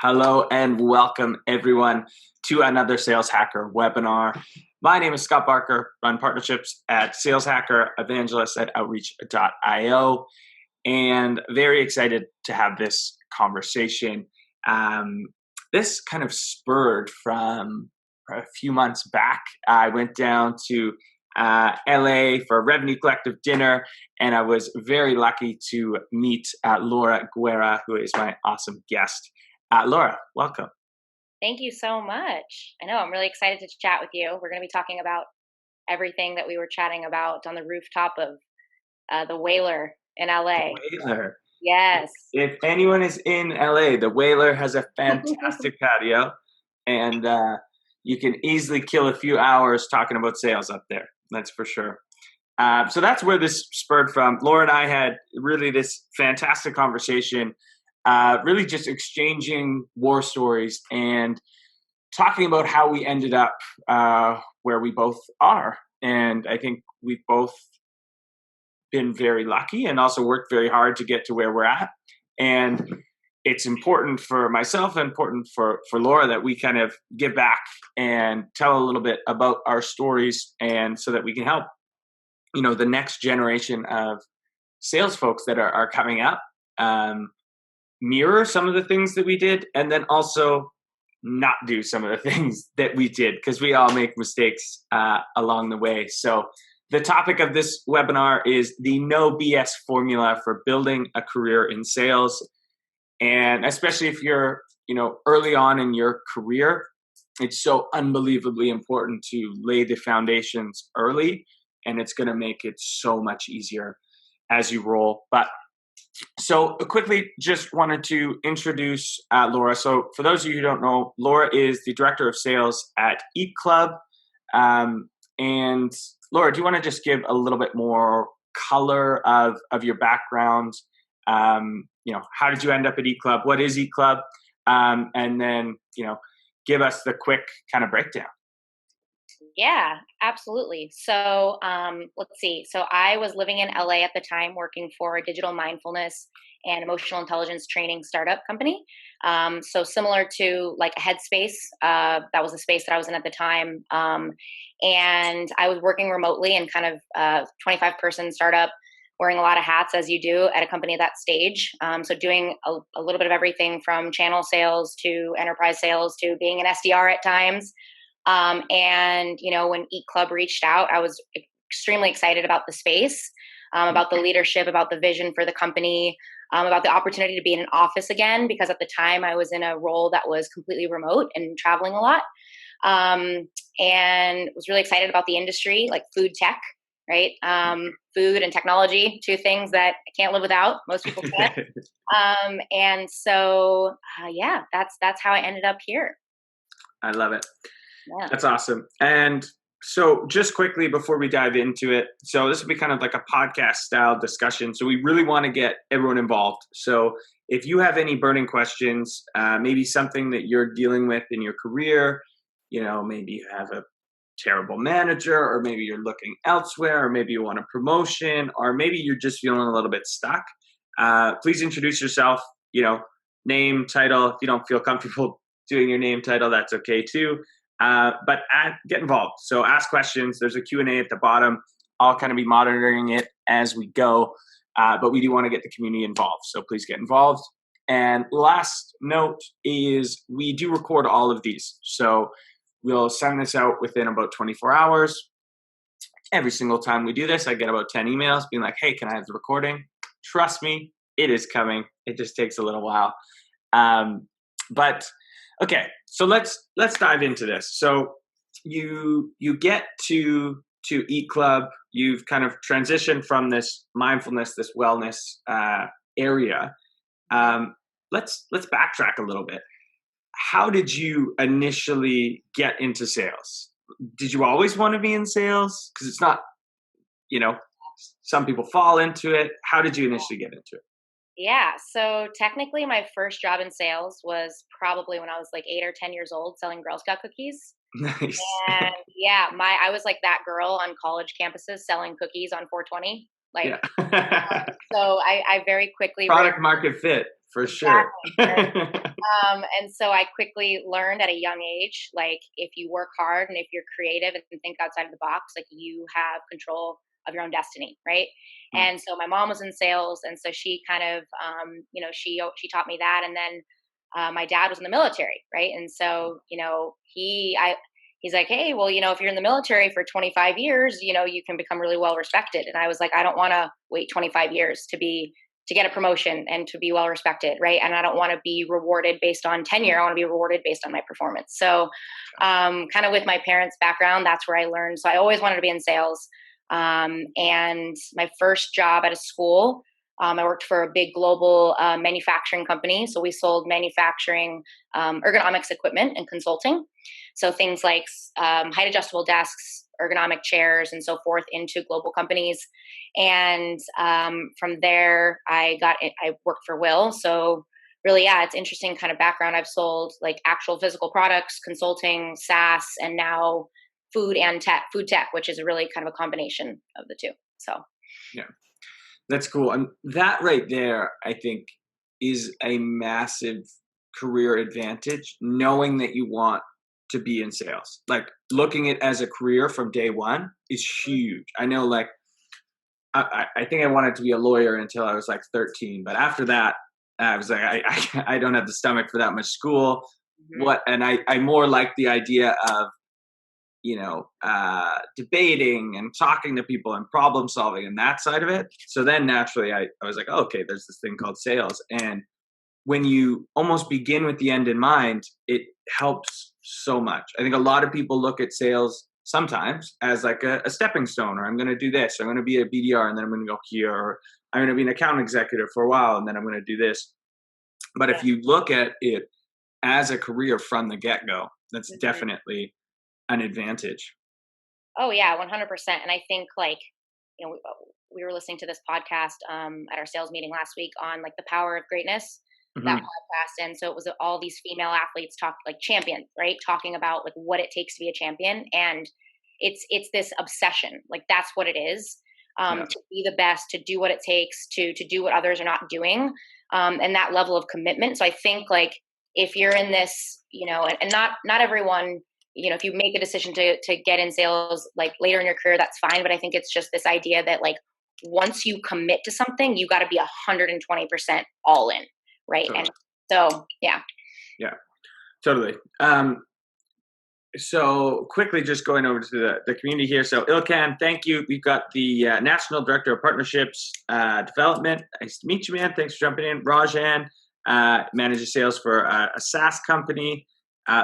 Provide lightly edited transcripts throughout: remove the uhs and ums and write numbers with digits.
Hello and welcome everyone to another Sales Hacker webinar. My name is Scott Barker, run partnerships at Sales Hacker, evangelist at outreach.io, and very excited to have this conversation. This kind of spurred from a few months back. I went down to LA for a Revenue Collective dinner, and I was very lucky to meet Laura Guerra, who is my awesome guest. Laura, welcome. Thank you so much. I know I'm really excited to chat with you. We're going to be talking about everything that we were chatting about on the rooftop of the Whaler in LA. The Whaler. Yes. If anyone is in LA, the Whaler has a fantastic patio, and you can easily kill a few hours talking about sales up there. That's for sure. So that's where this spurred from. Laura and I had really this fantastic conversation, really just exchanging war stories and talking about how we ended up where we both are. And I think we've both been very lucky and also worked very hard to get to where we're at. And it's important for myself and important for Laura that we kind of give back and tell a little bit about our stories, and so that we can help, the next generation of sales folks that are coming up, mirror some of the things that we did, and then also not do some of the things that we did, because we all make mistakes along the way. So the topic of this webinar is the No-B.S formula for building a career in sales. And especially if you're, early on in your career, it's so unbelievably important to lay the foundations early, and it's going to make it so much easier as you roll. But so quickly, just wanted to introduce Laura. So for those of you who don't know, Laura is the director of sales at Eat Club. And Laura, do you want to just give a little bit more color of your background? How did you end up at Eat Club? What is Eat Club? And then, give us the quick kind of breakdown. Yeah, absolutely. So let's see. So I was living in LA at the time, working for a digital mindfulness and emotional intelligence training startup company. So similar to like a Headspace, that was the space that I was in at the time. And I was working remotely in kind of 25-person startup, wearing a lot of hats as you do at a company at that stage. So doing a little bit of everything from channel sales to enterprise sales to being an SDR at times. And when Eat Club reached out, I was extremely excited about the space, about the leadership, about the vision for the company, about the opportunity to be in an office again, because at the time I was in a role that was completely remote and traveling a lot. And was really excited about the industry, like food tech, right? Food and technology, two things that I can't live without. Most people can't. And so, that's how I ended up here. I love it. Yeah. That's awesome. And so just quickly before we dive into it, so this will be kind of like a podcast style discussion. So we really want to get everyone involved. So if you have any burning questions, maybe something that you're dealing with in your career, maybe you have a terrible manager, or maybe you're looking elsewhere, or maybe you want a promotion, or maybe you're just feeling a little bit stuck, please introduce yourself, name, title. If you don't feel comfortable doing your name, title, that's okay too. But get involved. So ask questions. There's a Q&A at the bottom. I'll kind of be monitoring it as we go. But we do want to get the community involved. So please get involved. And last note is we do record all of these. So we'll send this out within about 24 hours. Every single time we do this, I get about 10 emails being like, hey, can I have the recording? Trust me, it is coming. It just takes a little while. But okay, so let's dive into this. So you get to Eat Club. You've kind of transitioned from this mindfulness, this wellness area. Let's backtrack a little bit. How did you initially get into sales? Did you always want to be in sales? Because it's not, some people fall into it. How did you initially get into it? Yeah. So technically my first job in sales was probably when I was like 8 or 10 years old, selling Girl Scout cookies. Nice. And yeah, I was like that girl on college campuses selling cookies on 420. So I very quickly product market fit for sure. Exactly. Right. And so I quickly learned at a young age, like if you work hard and if you're creative and think outside of the box, like you have control of your own destiny, right? Mm, And so my mom was in sales, and so she kind of, she taught me that. And then my dad was in the military, right? And so he's like, hey, well, if you're in the military for 25 years, you can become really well respected. And I was like, I don't want to wait 25 years to get a promotion and to be well respected, right? And I don't want to be rewarded based on tenure. I want to be rewarded based on my performance. So, kind of with my parents' background, that's where I learned. So I always wanted to be in sales. And my first job at a school, I worked for a big global manufacturing company. So we sold manufacturing ergonomics equipment and consulting. So things like height adjustable desks, ergonomic chairs, and so forth into global companies. And from there, I worked for Will. So really, yeah, it's interesting kind of background. I've sold like actual physical products, consulting, SaaS, and now food tech, which is really kind of a combination of the two. So yeah, that's cool. And that right there, I think, is a massive career advantage, knowing that you want to be in sales. Like looking at it as a career from day one is huge. I know, like, I think I wanted to be a lawyer until I was like 13, but after that, I was like, I don't have the stomach for that much school. mm-hmm. And I more like the idea of, debating and talking to people and problem solving and that side of it. So then naturally I was like, oh, okay, there's this thing called sales. And when you almost begin with the end in mind, it helps so much. I think a lot of people look at sales sometimes as like a stepping stone, or I'm going to do this, or I'm going to be a BDR and then I'm going to go here, or I'm going to be an account executive for a while and then I'm going to do this. But if you look at it as a career from the get-go, that's definitely an advantage. Oh yeah, 100%. And I think like, we were listening to this podcast at our sales meeting last week on like the power of greatness, that podcast. And so it was all these female athletes talk like champions, right? Talking about like what it takes to be a champion. And it's this obsession. Like that's what it is. To be the best, to do what it takes, to do what others are not doing. And that level of commitment. So I think like if you're in this, and not everyone, if you make a decision to get in sales like later in your career, that's fine. But I think it's just this idea that like once you commit to something, you got to be 120% all in, right? Totally. And so yeah, totally. So quickly, just going over to the community here. So Ilkan, thank you. We've got the National Director of Partnerships Development. Nice to meet you, man. Thanks for jumping in. Rajan, manages sales for a SaaS company,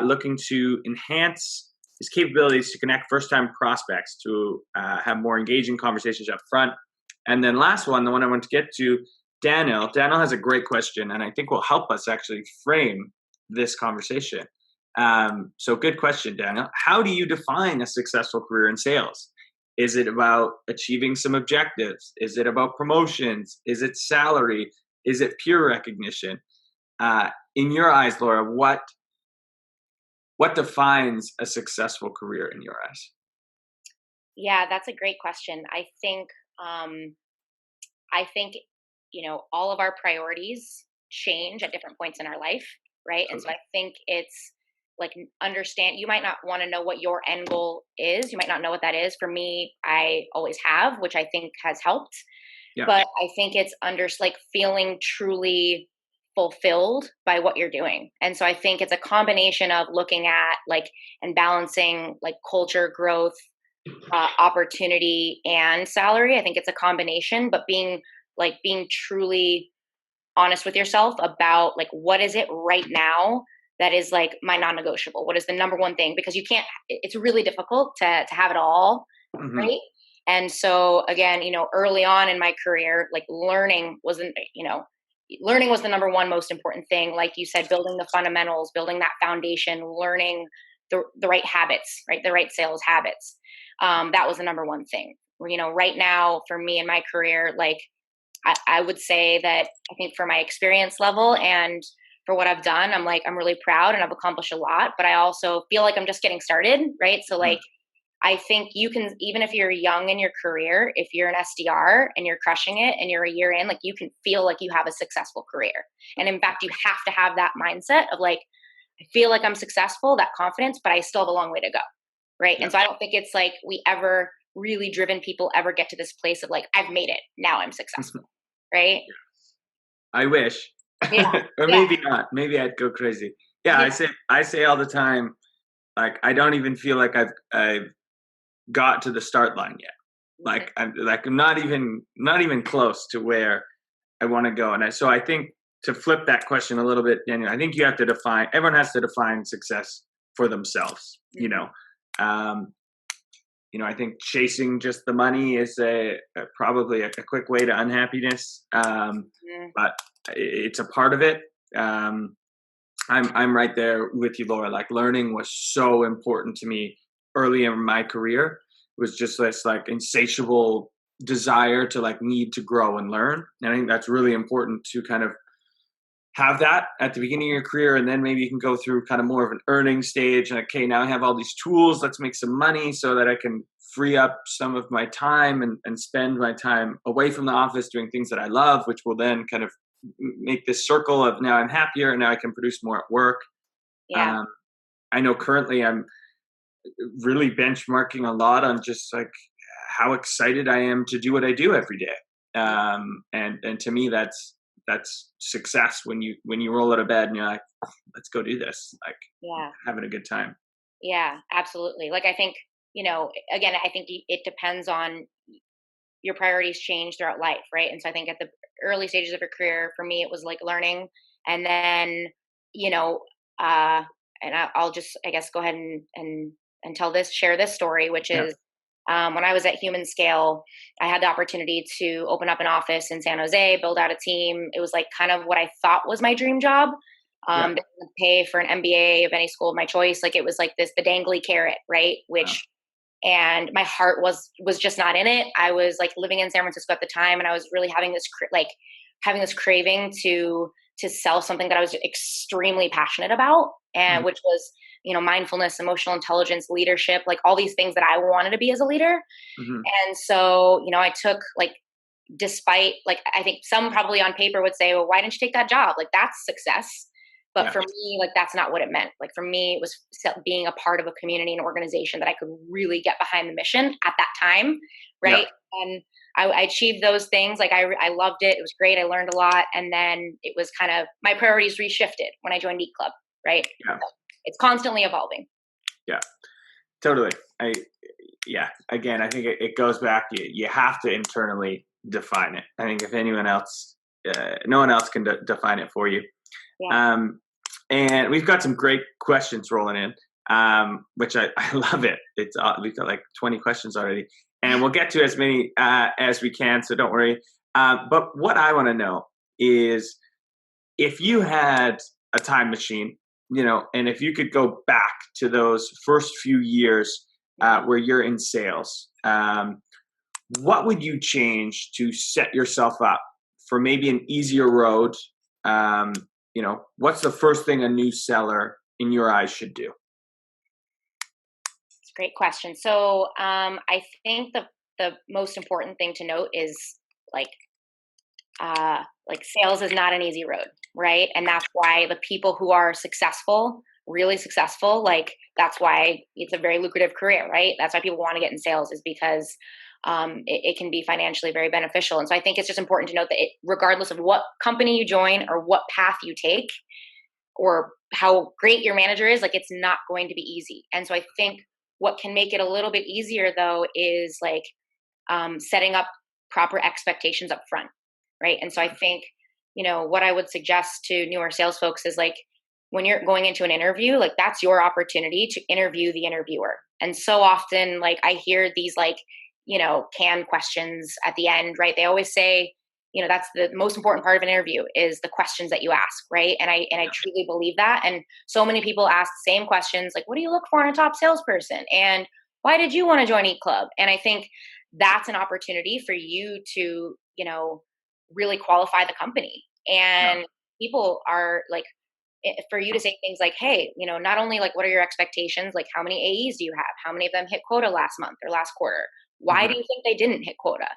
looking to enhance his capabilities to connect first-time prospects to have more engaging conversations up front. And then last one, the one I want to get to, Daniel. Daniel has a great question, and I think will help us actually frame this conversation. So good question, Daniel. How do you define a successful career in sales? Is it about achieving some objectives? Is it about promotions? Is it salary? Is it peer recognition? In your eyes, Laura, what defines a successful career in your eyes? Yeah, that's a great question. I think, all of our priorities change at different points in our life, right? And so I think it's like you might not want to know what your end goal is. You might not know what that is. For me, I always have, which I think has helped. Yeah. But I think it's like feeling truly fulfilled by what you're doing. And so I think it's a combination of looking at like and balancing like culture, growth, opportunity, and salary. I think it's a combination, but being truly honest with yourself about like what is it right now that is like my non-negotiable. What is the number one thing? Because it's really difficult to have it all, right? And so again, early on in my career, like learning was the number one most important thing. Like you said, building the fundamentals, building that foundation, learning the right habits, right? The right sales habits. That was the number one thing. Right now for me in my career, like I would say that I think for my experience level and for what I've done, I'm really proud and I've accomplished a lot, but I also feel like I'm just getting started, right? So like, I think you can, even if you're young in your career, if you're an SDR and you're crushing it and you're a year in, like you can feel like you have a successful career. And in fact, you have to have that mindset of like, I feel like I'm successful, that confidence, but I still have a long way to go. Right. Yeah. And so I don't think it's like we ever really driven people ever get to this place of like, I've made it. Now I'm successful. Right. I wish. Yeah. Or Yeah. maybe not. Maybe I'd go crazy. Yeah, Yeah. I say all the time, like I don't even feel like I've got to the start line yet. Like I'm not even close to where I want to go. And so I think to flip that question a little bit, Daniel, I think you have to everyone has to define success for themselves, um, I think chasing just the money is probably a quick way to unhappiness. But it's a part of it. I'm right there with you, Laura. Like learning was so important to me early in my career. It was just this like insatiable desire to like need to grow and learn. And I think that's really important to kind of have that at the beginning of your career. And then maybe you can go through kind of more of an earning stage. And okay, now I have all these tools. Let's make some money so that I can free up some of my time and spend my time away from the office doing things that I love, which will then kind of make this circle of now I'm happier and now I can produce more at work. Yeah. I know currently I'm really benchmarking a lot on just like how excited I am to do what I do every day. And to me, that's success when you roll out of bed and you're like, let's go do this, like having a good time. Yeah, absolutely. Like I think, again, I think it depends on your priorities change throughout life, right? And so I think at the early stages of your career, for me, it was like learning, and then you know, and I'll just, I guess, go ahead and share this story, which Yeah. is when I was at Human Scale, I had the opportunity to open up an office in San Jose, build out a team. It was like kind of what I thought was my dream job. Yeah. They didn't pay for an MBA of any school of my choice. Like it was like the dangly carrot, right? Which and my heart was just not in it. I was like living in San Francisco at the time, and I was really having this craving to sell something that I was extremely passionate about, and which was mindfulness, emotional intelligence, leadership, like all these things that I wanted to be as a leader. Mm-hmm. And so I took like, despite like, I think some probably on paper would say, well, why didn't you take that job? Like that's success. But for me, like that's not what it meant. Like for me, it was being a part of a community and organization that I could really get behind the mission at that time, right? And I achieved those things. Like I loved it. It was great. I learned a lot. And then it was kind of my priorities reshifted when I joined Eat Club, right? So it's constantly evolving. Yeah, totally. Again, I think it goes back. You have to internally define it. I think if anyone else, no one else can define it for you. Yeah. And we've got some great questions rolling in, which I love it. We've got like 20 questions already, and we'll get to as many as we can, so don't worry. But what I want to know is if you had a time machine, and if you could go back to those first few years where you're in sales, what would you change to set yourself up for maybe an easier road? What's the first thing a new seller in your eyes should do? It's a great question. So I think the most important thing to note is like sales is not an easy road, right? And that's why the people who are successful, really successful, like that's why it's a very lucrative career, right? That's why people want to get in sales, is because it can be financially very beneficial. And so I think it's just important to note that regardless of what company you join or what path you take or how great your manager is, like it's not going to be easy. And so I think what can make it a little bit easier though is like setting up proper expectations up front, right? And so I think, what I would suggest to newer sales folks is like when you're going into an interview, like that's your opportunity to interview the interviewer. And so often, like I hear these like, canned questions at the end, right? They always say, that's the most important part of an interview is the questions that you ask, right? And I truly believe that. And so many people ask the same questions, like, what do you look for in a top salesperson? And why did you want to join Eat Club? And I think that's an opportunity for you to, really qualify the company. And people are like, for you to say things like, hey, not only like, what are your expectations? Like, how many AEs do you have? How many of them hit quota last month or last quarter? Why do you think they didn't hit quota?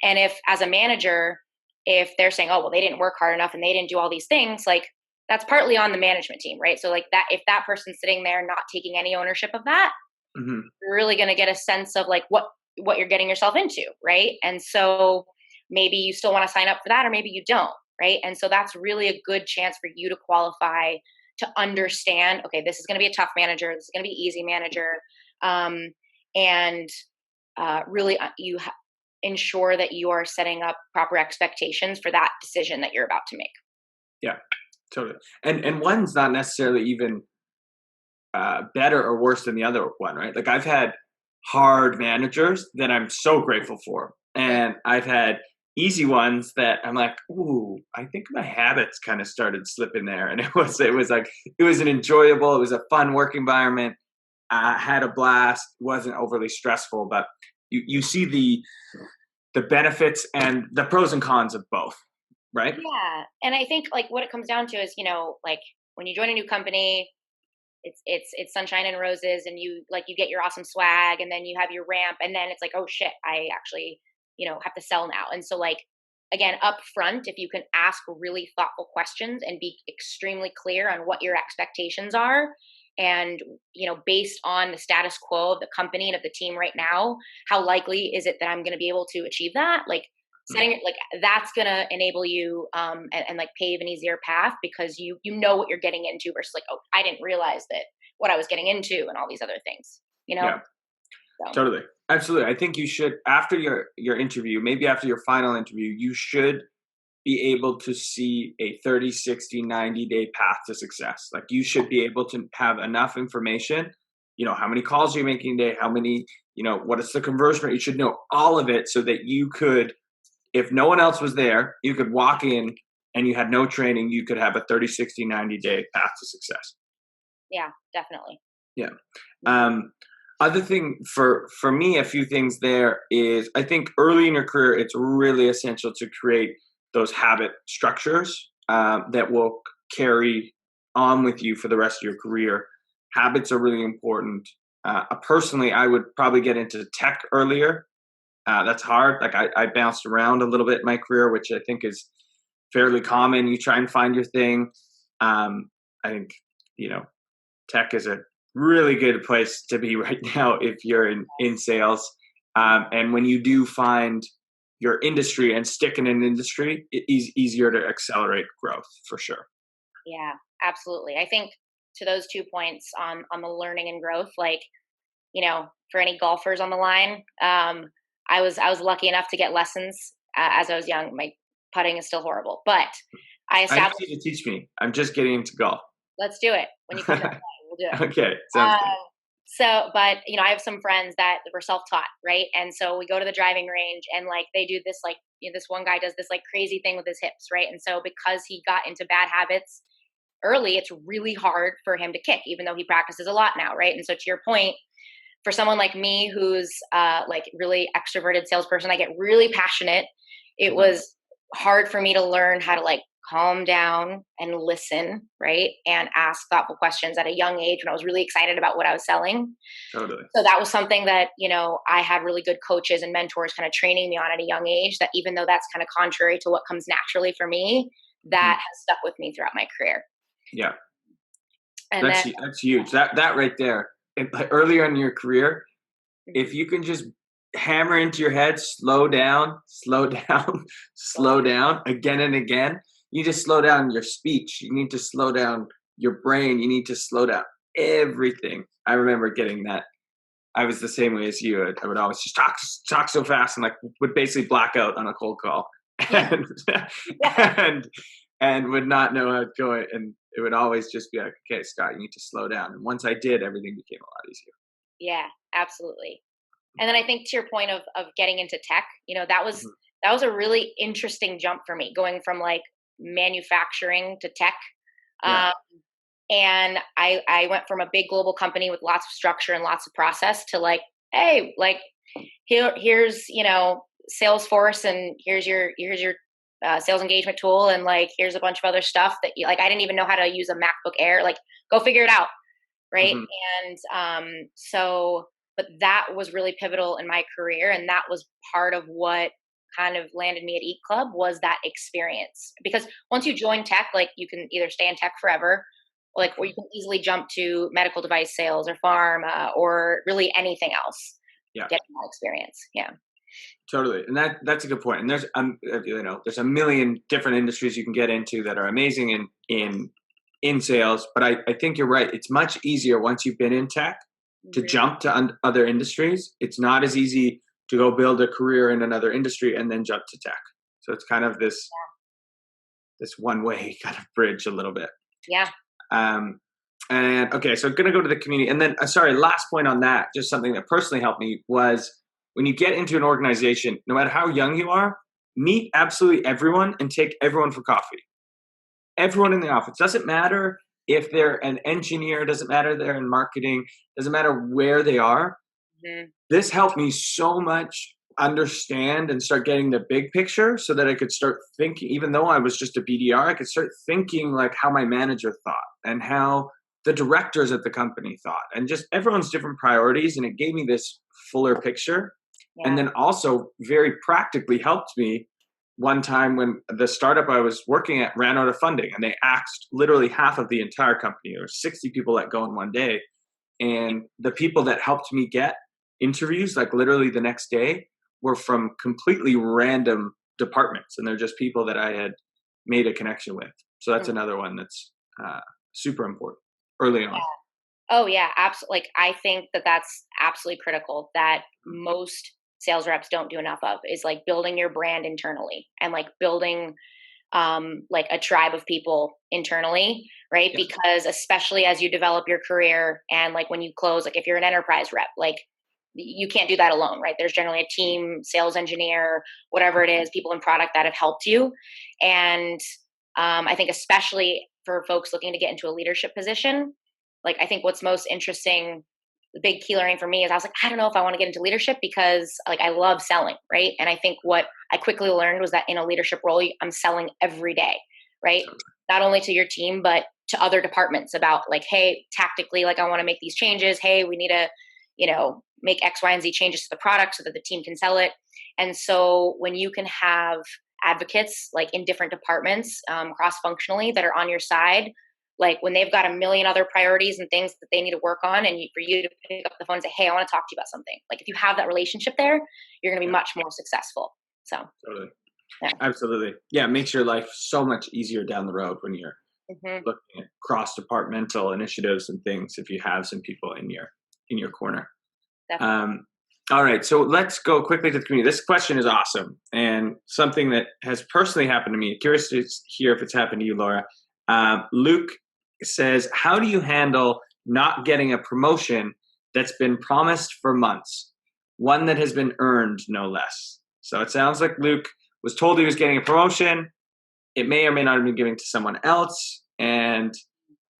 And if, as a manager, if they're saying, oh, well, they didn't work hard enough and they didn't do all these things, like, that's partly on the management team, right? So like that, if that person's sitting there not taking any ownership of that, you're really going to get a sense of like what you're getting yourself into, right? And so maybe you still want to sign up for that, or maybe you don't, right? And so that's really a good chance for you to qualify, to understand, okay, this is going to be a tough manager, this is going to be easy manager, and really ensure that you are setting up proper expectations for that decision that you're about to make. Yeah, totally. And one's not necessarily even better or worse than the other one, right? Like, I've had hard managers that I'm so grateful for, and I've had easy ones that I'm like, ooh, I think my habits kind of started slipping there. And it was an enjoyable, it was a fun work environment. I had a blast. It wasn't overly stressful, but you see the benefits and the pros and cons of both, right? Yeah. And I think like what it comes down to is, like when you join a new company, it's sunshine and roses, and you get your awesome swag, and then you have your ramp, and then it's like, oh shit, I actually, have to sell now. And so like, again, up front, if you can ask really thoughtful questions and be extremely clear on what your expectations are, and based on the status quo of the company and of the team right now, how likely is it that I'm going to be able to achieve that? Like, setting it like that's going to enable you and like pave an easier path, because you know what you're getting into, versus like, oh, I didn't realize that what I was getting into and all these other things, Yeah, so. totally. Absolutely. I think you should, after your interview, maybe after your final interview, you should be able to see a 30, 60, 90-day path to success. Like, you should be able to have enough information, how many calls you're making a day, how many, what is the conversion rate. You should know all of it so that you could, if no one else was there, you could walk in and you had no training, you could have a 30, 60, 90-day path to success. Yeah, definitely. Yeah. Other thing for me, a few things there is, I think early in your career, it's really essential to create those habit structures that will carry on with you for the rest of your career. Habits are really important. Personally, I would probably get into tech earlier. That's hard. Like, I bounced around a little bit in my career, which I think is fairly common. You try and find your thing. I think, tech is a really good place to be right now if you're in sales. And when you do find your industry and stick in an industry, it is easier to accelerate growth for sure. Yeah, absolutely. I think to those 2 points on the learning and growth, like, for any golfers on the line, I was lucky enough to get lessons as I was young. My putting is still horrible, but I I established. need you to teach me. I'm just getting into golf. Let's do it when you come to play. We'll do it. Okay, sounds good. So, but I have some friends that were self-taught, right? And so we go to the driving range, and like they do this, like this one guy does this like crazy thing with his hips, right? And so because he got into bad habits early, it's really hard for him to kick, even though he practices a lot now, right? And so to your point, for someone like me who's like really extroverted salesperson, I get really passionate. It was hard for me to learn how to like calm down and listen, right? And ask thoughtful questions at a young age when I was really excited about what I was selling. Totally. So that was something that, I had really good coaches and mentors kind of training me on at a young age, that even though that's kind of contrary to what comes naturally for me, that has stuck with me throughout my career. Yeah. And that's huge. That right there. Earlier in your career, if you can just hammer into your head, slow down, slow down, slow down again and again. You just slow down your speech. You need to slow down your brain. You need to slow down everything. I remember getting that. I was the same way as you. I would always just talk so fast and like would basically black out on a cold call and would not know how to go. And it would always just be like, okay, Scott, you need to slow down. And once I did, everything became a lot easier. Yeah, absolutely. And then I think to your point of getting into tech, that was a really interesting jump for me, going from like manufacturing to tech. Yeah. And I went from a big global company with lots of structure and lots of process to like, hey, like here's, Salesforce, and here's your sales engagement tool, and like here's a bunch of other stuff that you like. I didn't even know how to use a MacBook Air. Like, go figure it out, right? Hmm. And but that was really pivotal in my career, and that was part of what kind of landed me at Eat Club, was that experience. Because once you join tech, like you can either stay in tech forever, or you can easily jump to medical device sales or pharma or really anything else. Yeah. Getting that experience. Yeah. Totally, and that's a good point. And there's there's a million different industries you can get into that are amazing in sales. But I think you're right. It's much easier once you've been in tech to jump to other industries. It's not as easy to go build a career in another industry and then jump to tech. So it's kind of this one way kind of bridge a little bit. Yeah. And okay, so I'm going to go to the community. And then, sorry, last point on that, just something that personally helped me was when you get into an organization, no matter how young you are, meet absolutely everyone and take everyone for coffee. Everyone in the office. Doesn't matter if they're an engineer, doesn't matter they're in marketing, doesn't matter where they are. Mm-hmm. This helped me so much understand and start getting the big picture so that I could start thinking, even though I was just a BDR, I could start thinking like how my manager thought and how the directors at the company thought, and just everyone's different priorities. And it gave me this fuller picture. Yeah. And then also very practically helped me one time when the startup I was working at ran out of funding, and they axed literally half of the entire company. There were 60 people let go in one day. And the people that helped me get interviews, like literally the next day, were from completely random departments. And they're just people that I had made a connection with. So that's another one that's super important early on. Yeah. Oh yeah, absolutely. Like, I think that that's absolutely critical, that most sales reps don't do enough of, is like building your brand internally and like building like a tribe of people internally, right? Yeah. Because especially as you develop your career and like when you close, like if you're an enterprise rep, like you can't do that alone, right? There's generally a team, sales engineer, whatever it is, people in product that have helped you. And I think especially for folks looking to get into a leadership position, like I think what's most interesting, the big key learning for me is I was like, I don't know if I want to get into leadership because like I love selling, right? And I think what I quickly learned was that in a leadership role, I'm selling every day, right? Not only to your team, but to other departments about like, hey, tactically, like I want to make these changes. Hey, we need to, make X, Y, and Z changes to the product so that the team can sell it. And so when you can have advocates like in different departments, cross-functionally, that are on your side, like when they've got a million other priorities and things that they need to work on, and for you to pick up the phone and say, hey, I want to talk to you about something. Like if you have that relationship there, you're going to be much more successful. So totally. Yeah. Absolutely. Yeah. It makes your life so much easier down the road when you're looking at cross-departmental initiatives and things, if you have some people in your corner. All right. So let's go quickly to the community. This question is awesome and something that has personally happened to me. Curious to hear if it's happened to you, Laura. Luke says, how do you handle not getting a promotion that's been promised for months? One that has been earned, no less. So it sounds like Luke was told he was getting a promotion. It may or may not have been given to someone else. And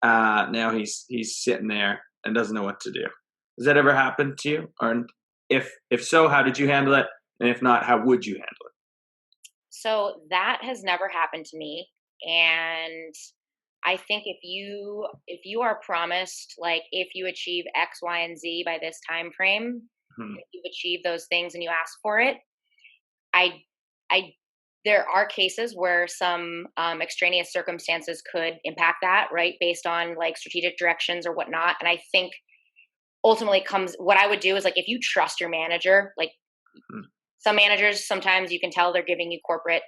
now he's sitting there and doesn't know what to do. Does that ever happen to you? Or if so, how did you handle it? And if not, how would you handle it? So that has never happened to me. And I think if you are promised, like if you achieve X, Y, and Z by this time frame, if you've achieved those things and you ask for it, there are cases where some extraneous circumstances could impact that, right? Based on like strategic directions or whatnot. And I think ultimately what I would do is like, if you trust your manager, like some managers, sometimes you can tell they're giving you corporate,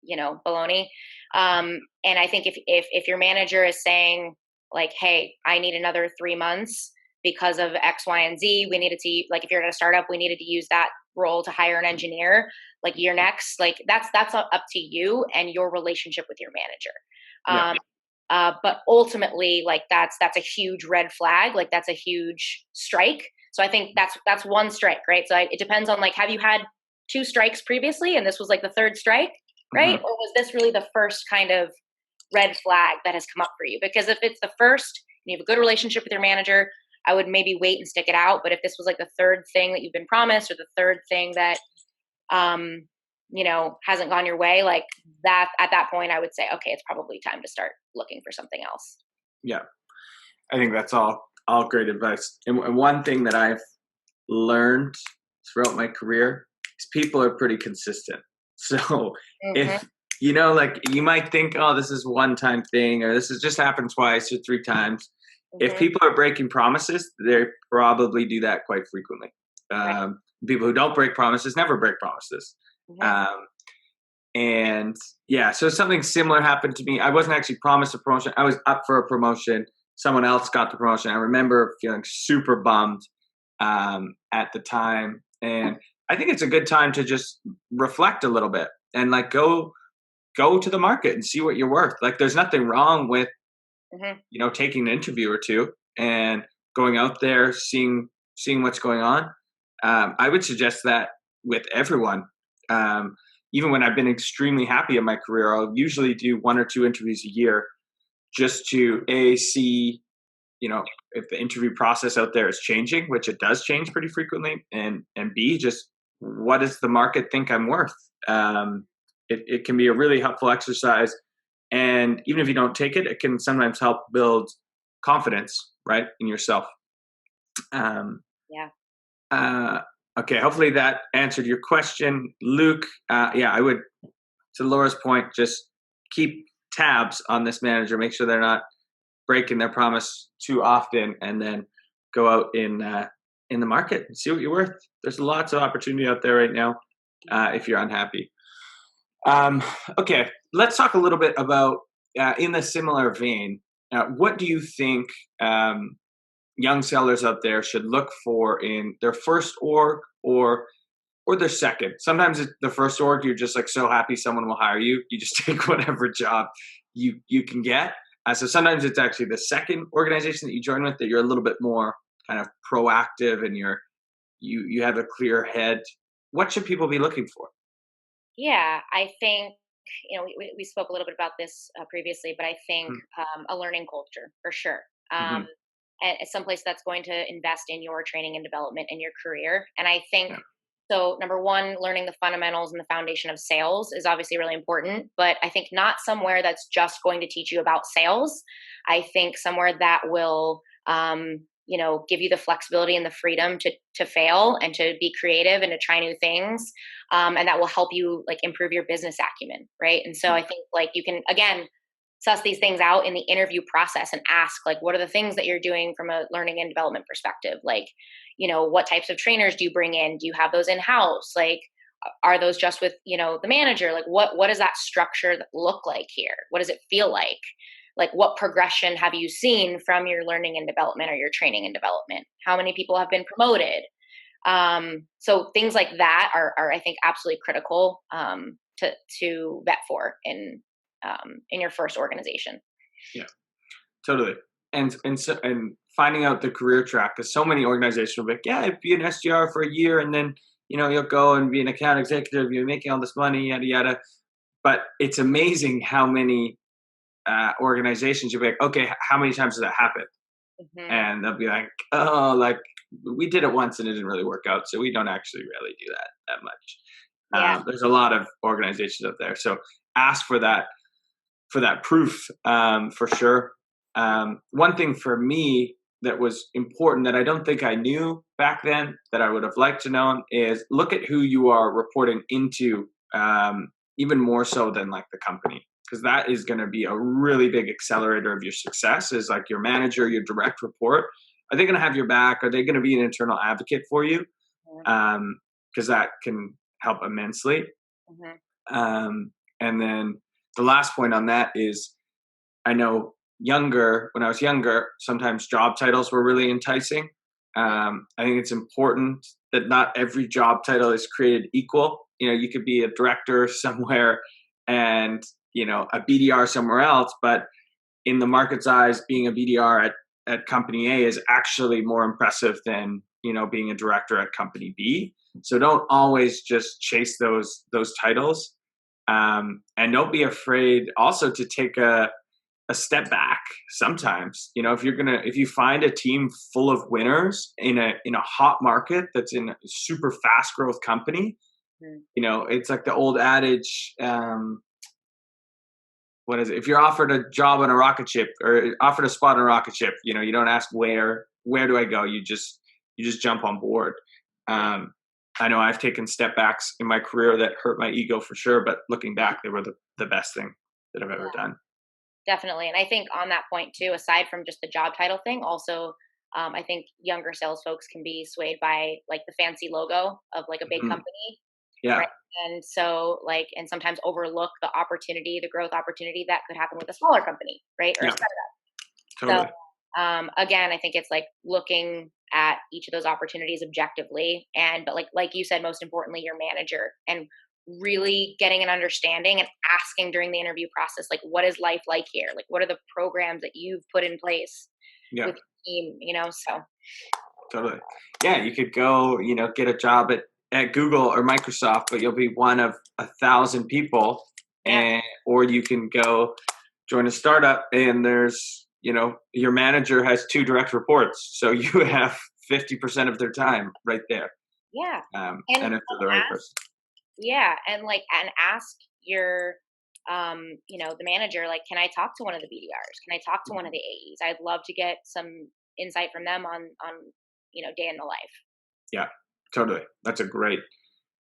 baloney. And I think if your manager is saying like, hey, I need another 3 months because of X, Y, and Z, we needed to, like, if you're at a startup, we needed to use that role to hire an engineer, like you're next, like that's up to you and your relationship with your manager. But ultimately, like that's a huge red flag. Like that's a huge strike. So I think that's one strike, right? So it depends on like, have you had 2 strikes previously and this was like the 3rd strike, right? Or was this really the first kind of red flag that has come up for you? Because if it's the first and you have a good relationship with your manager, I would maybe wait and stick it out. But if this was like the 3rd thing that you've been promised or the 3rd thing that, hasn't gone your way, like that, at that point, I would say, okay, it's probably time to start looking for something else. Yeah. I think that's all great advice. And one thing that I've learned throughout my career is people are pretty consistent. So Mm-hmm. if, like you might think, oh, this is one time thing, or this has just happened twice or three times. If Mm-hmm. people are breaking promises, they probably do that quite frequently. Right. People who don't break promises never break promises. Mm-hmm. Um, and yeah, so something similar happened to me. I wasn't actually promised a promotion. I was up for a promotion. Someone else got the promotion. I remember feeling super bummed at the time. And I think it's a good time to just reflect a little bit and like go to the market and see what you're worth. Like there's nothing wrong with, Mm-hmm. taking an interview or two and going out there, seeing what's going on. I would suggest that with everyone. Even when I've been extremely happy in my career, I'll usually do one or two interviews a year just to see, if the interview process out there is changing, which it does change pretty frequently, and B, just what does the market think I'm worth? It can be a really helpful exercise. And even if you don't take it, it can sometimes help build confidence, right, in yourself. Yeah. Okay, hopefully that answered your question, Luke. Yeah, I would, to Laura's point, just keep tabs on this manager, make sure they're not breaking their promise too often, and then go out in the market and see what you're worth. There's lots of opportunity out there right now if you're unhappy. Okay, let's talk a little bit about, in the similar vein, what do you think young sellers out there should look for in their first org or their second? Sometimes it's the first org, you're just like so happy someone will hire you. You just take whatever job you can get. So sometimes it's actually the second organization that you join with that you're a little bit more kind of proactive and you have a clear head. What should people be looking for? Yeah, I think, we spoke a little bit about this previously, but I think a learning culture for sure. Mm-hmm. And it's someplace that's going to invest in your training and development in your career. And I think Yeah. so. Number one, learning the fundamentals and the foundation of sales is obviously really important, but I think not somewhere that's just going to teach you about sales. I think somewhere that will, give you the flexibility and the freedom to fail and to be creative and to try new things, and that will help you like improve your business acumen, right? And so I think like you can again suss these things out in the interview process and ask like what are the things that you're doing from a learning and development perspective, like what types of trainers do you bring in, do you have those in house, like are those just with the manager, like what does that structure look like here, what does it feel like what progression have you seen from your learning and development or your training and development, how many people have been promoted. So things like that are I think absolutely critical to vet for in your first organization. Yeah, totally. And finding out the career track, because so many organizations will be like, yeah, be an SDR for a year, and then you'll go and be an account executive. You're making all this money, yada yada. But it's amazing how many organizations you'll be like, okay, how many times does that happen? Mm-hmm. And they'll be like, oh, like we did it once and it didn't really work out, so we don't actually really do that much. Yeah. There's a lot of organizations out there, so ask for that proof, for sure. One thing for me that was important that I don't think I knew back then that I would have liked to know is look at who you are reporting into, even more so than like the company, because that is going to be a really big accelerator of your success. Is like your manager, your direct report. Are they going to have your back? Are they going to be an internal advocate for you? Because that can help immensely. Mm-hmm. And then the last point on that is, I know when I was younger, sometimes job titles were really enticing. I think it's important that not every job title is created equal. You could be a director somewhere and, a BDR somewhere else, but in the market's eyes, being a BDR at company A is actually more impressive than, being a director at company B. So don't always just chase those titles. And don't be afraid also to take a step back sometimes. If you find a team full of winners in a hot market that's in a super fast growth company, Mhm. You know, it's like the old adage, what is it? If you're offered a job on a rocket ship or offered a spot on a rocket ship, you know, you don't ask where do I go? You just jump on board. Yeah. Um, I know I've taken step backs in my career that hurt my ego for sure, but looking back, they were the best thing that I've ever done. Definitely. And I think on that point too, aside from just the job title thing, also I think younger sales folks can be swayed by like the fancy logo of like a big Mhm. company, Yeah, right? And so like, and sometimes overlook the opportunity, the growth opportunity that could happen with a smaller company, right? Or a yeah, startup. So totally. again, I think it's like looking at each of those opportunities objectively, and but like you said, most importantly, your manager, and really getting an understanding and asking during the interview process, like, what is life like here? Like, what are the programs that you've put in place Yeah, with your team? You know, so totally. Yeah, you could go, you know, get a job at Google or Microsoft, but you'll be one of 1,000 people, yeah, and or you can go join a startup and there's, you know, your manager has two direct reports, so you have 50% of their time right there, yeah, and if they're the right ask, person. yeah, and ask your you know, the manager, like, can I talk to one of the BDRs? Can I talk to one of the AEs? I'd love to get some insight from them on you know, day in the life. Yeah, totally. That's a great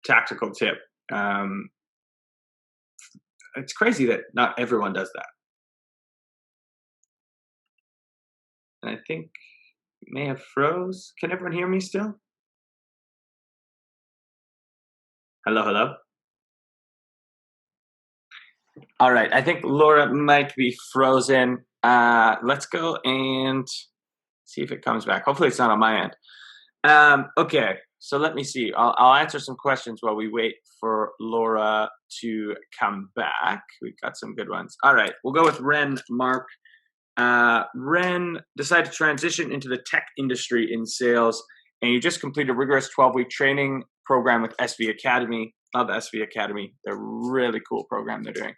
tactical tip. Um, it's crazy that not everyone does that. And I think may have froze. Can everyone hear me still? Hello, hello. All right. I think Laura might be frozen. Let's go and see if it comes back. Hopefully, it's not on my end. Okay. So let me see. I'll answer some questions while we wait for Laura to come back. We've got some good ones. All right. We'll go with Ren Mark. Ren decided to transition into the tech industry in sales, and you just completed a rigorous 12-week training program with SV Academy. Love SV Academy. They're a really cool program they're doing.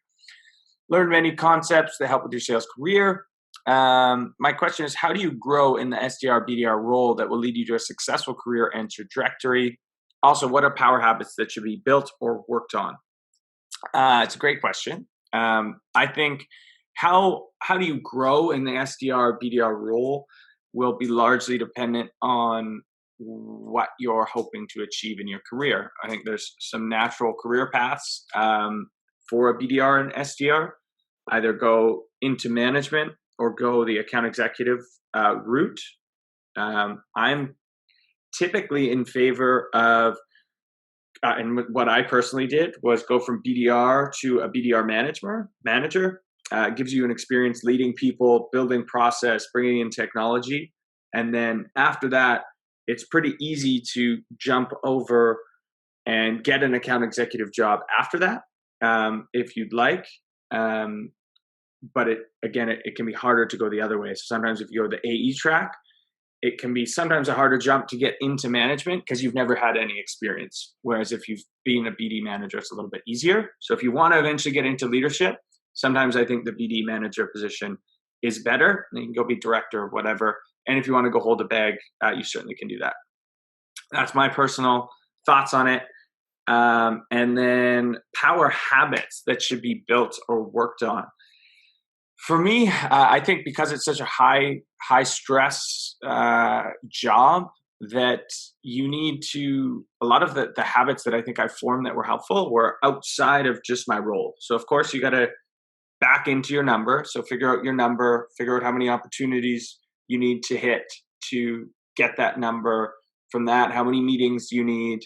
Learn many concepts that help with your sales career. My question is, how do you grow in the SDR BDR role that will lead you to a successful career and trajectory? Also, what are power habits that should be built or worked on? It's a great question. I think how do you grow in the SDR BDR role will be largely dependent on what you're hoping to achieve in your career. I think there's some natural career paths for a BDR and SDR. Either go into management or go the account executive route. I'm typically in favor of and what I personally did was go from BDR to a BDR manager. Gives you an experience leading people, building process, bringing in technology, and then after that, it's pretty easy to jump over and get an account executive job after that, if you'd like. Um, but it can be harder to go the other way. So sometimes if you go the AE track, it can be sometimes a harder jump to get into management because you've never had any experience. Whereas if you've been a BD manager, it's a little bit easier. So if you want to eventually get into leadership, sometimes I think the BD manager position is better. And you can go be director or whatever. And if you want to go hold a bag, you certainly can do that. That's my personal thoughts on it. And then power habits that should be built or worked on. For me, I think because it's such a high stress job that you need to a lot of the habits that I think I formed that were helpful were outside of just my role. So of course you got to back into your number. So figure out your number, figure out how many opportunities you need to hit to get that number. From that, how many meetings you need,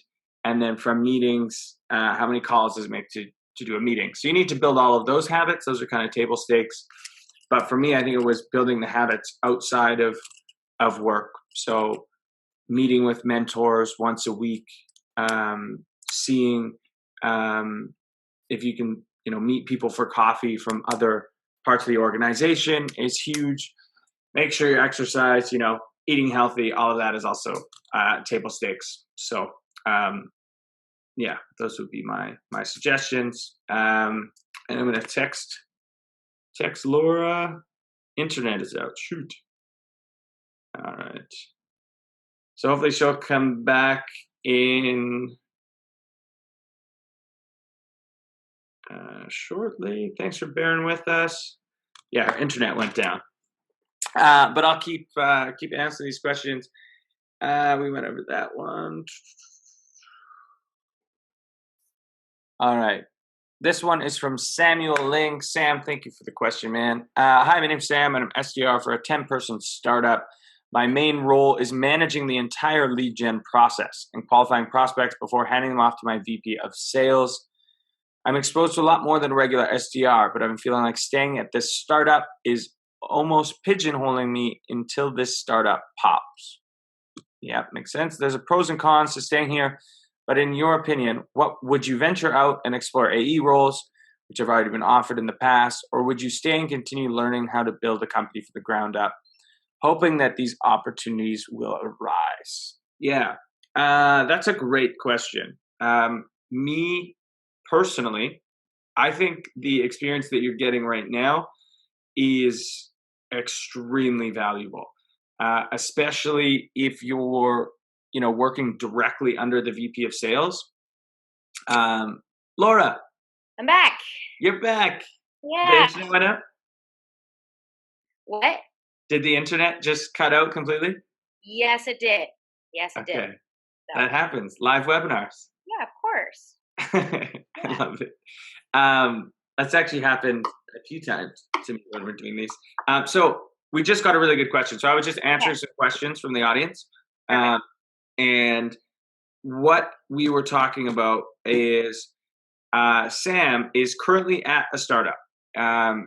and then from meetings, how many calls does it make to do a meeting. So you need to build all of those habits. Those are kind of table stakes. But for me, I think it was building the habits outside of work. So meeting with mentors once a week, seeing if you can, you know, meet people for coffee from other parts of the organization is huge. Make sure you exercise, you know, eating healthy, all of that is also table stakes. So yeah, those would be my suggestions. And I'm gonna text Laura. Internet is out. Shoot. All right. So hopefully she'll come back in shortly. Thanks for bearing with us. Yeah, our internet went down. But I'll keep answering these questions. We went over that one. All right. This one is from Samuel Ling. Sam, thank you for the question, man. Hi, my name's Sam, and I'm SDR for a 10-person startup. My main role is managing the entire lead gen process and qualifying prospects before handing them off to my VP of sales. I'm exposed to a lot more than a regular SDR, but I've been feeling like staying at this startup is almost pigeonholing me until this startup pops. Yeah, makes sense. There's a pros and cons to staying here, but in your opinion, what would you venture out and explore AE roles, which have already been offered in the past, or would you stay and continue learning how to build a company from the ground up, hoping that these opportunities will arise? Yeah, that's a great question. Me personally, I think the experience that you're getting right now is extremely valuable, especially if you're, working directly under the VP of sales. Laura, I'm back. you're back. Yeah. The internet went out? What? Did the internet just cut out completely? Yes, it did. Yes, it did. Okay, that happens. Live webinars. Yeah, of course. I love it. That's actually happened a few times to me when we're doing these. So we just got a really good question. So I was just answering some questions from the audience. And what we were talking about is Sam is currently at a startup.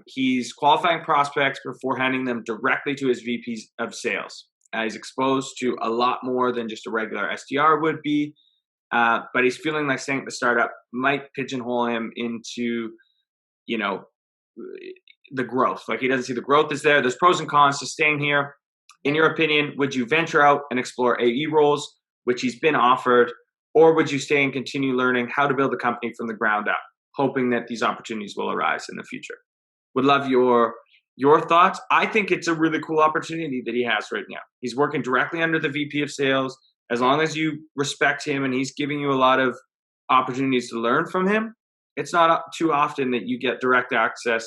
He's qualifying prospects before handing them directly to his VPs of sales. He's exposed to a lot more than just a regular SDR would be. But he's feeling like staying at the startup might pigeonhole him into, the growth. Like he doesn't see the growth is there. There's pros and cons to staying here. In your opinion, would you venture out and explore AE roles, which he's been offered, or would you stay and continue learning how to build a company from the ground up, hoping that these opportunities will arise in the future? Would love your thoughts. I think it's a really cool opportunity that he has right now. He's working directly under the VP of sales. As long as you respect him and he's giving you a lot of opportunities to learn from him, it's not too often that you get direct access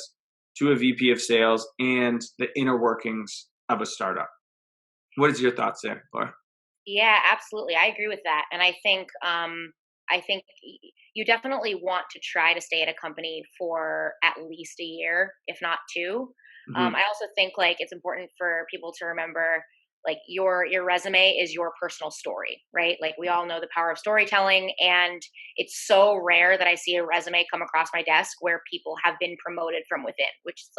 to a VP of sales and the inner workings of a startup. What is your thoughts there, Laura? Yeah, absolutely. I agree with that. And I think you definitely want to try to stay at a company for at least a year, if not two. Mm-hmm. I also think it's important for people to remember your resume is your personal story, right? Like we all know the power of storytelling, and it's so rare that I see a resume come across my desk where people have been promoted from within, which is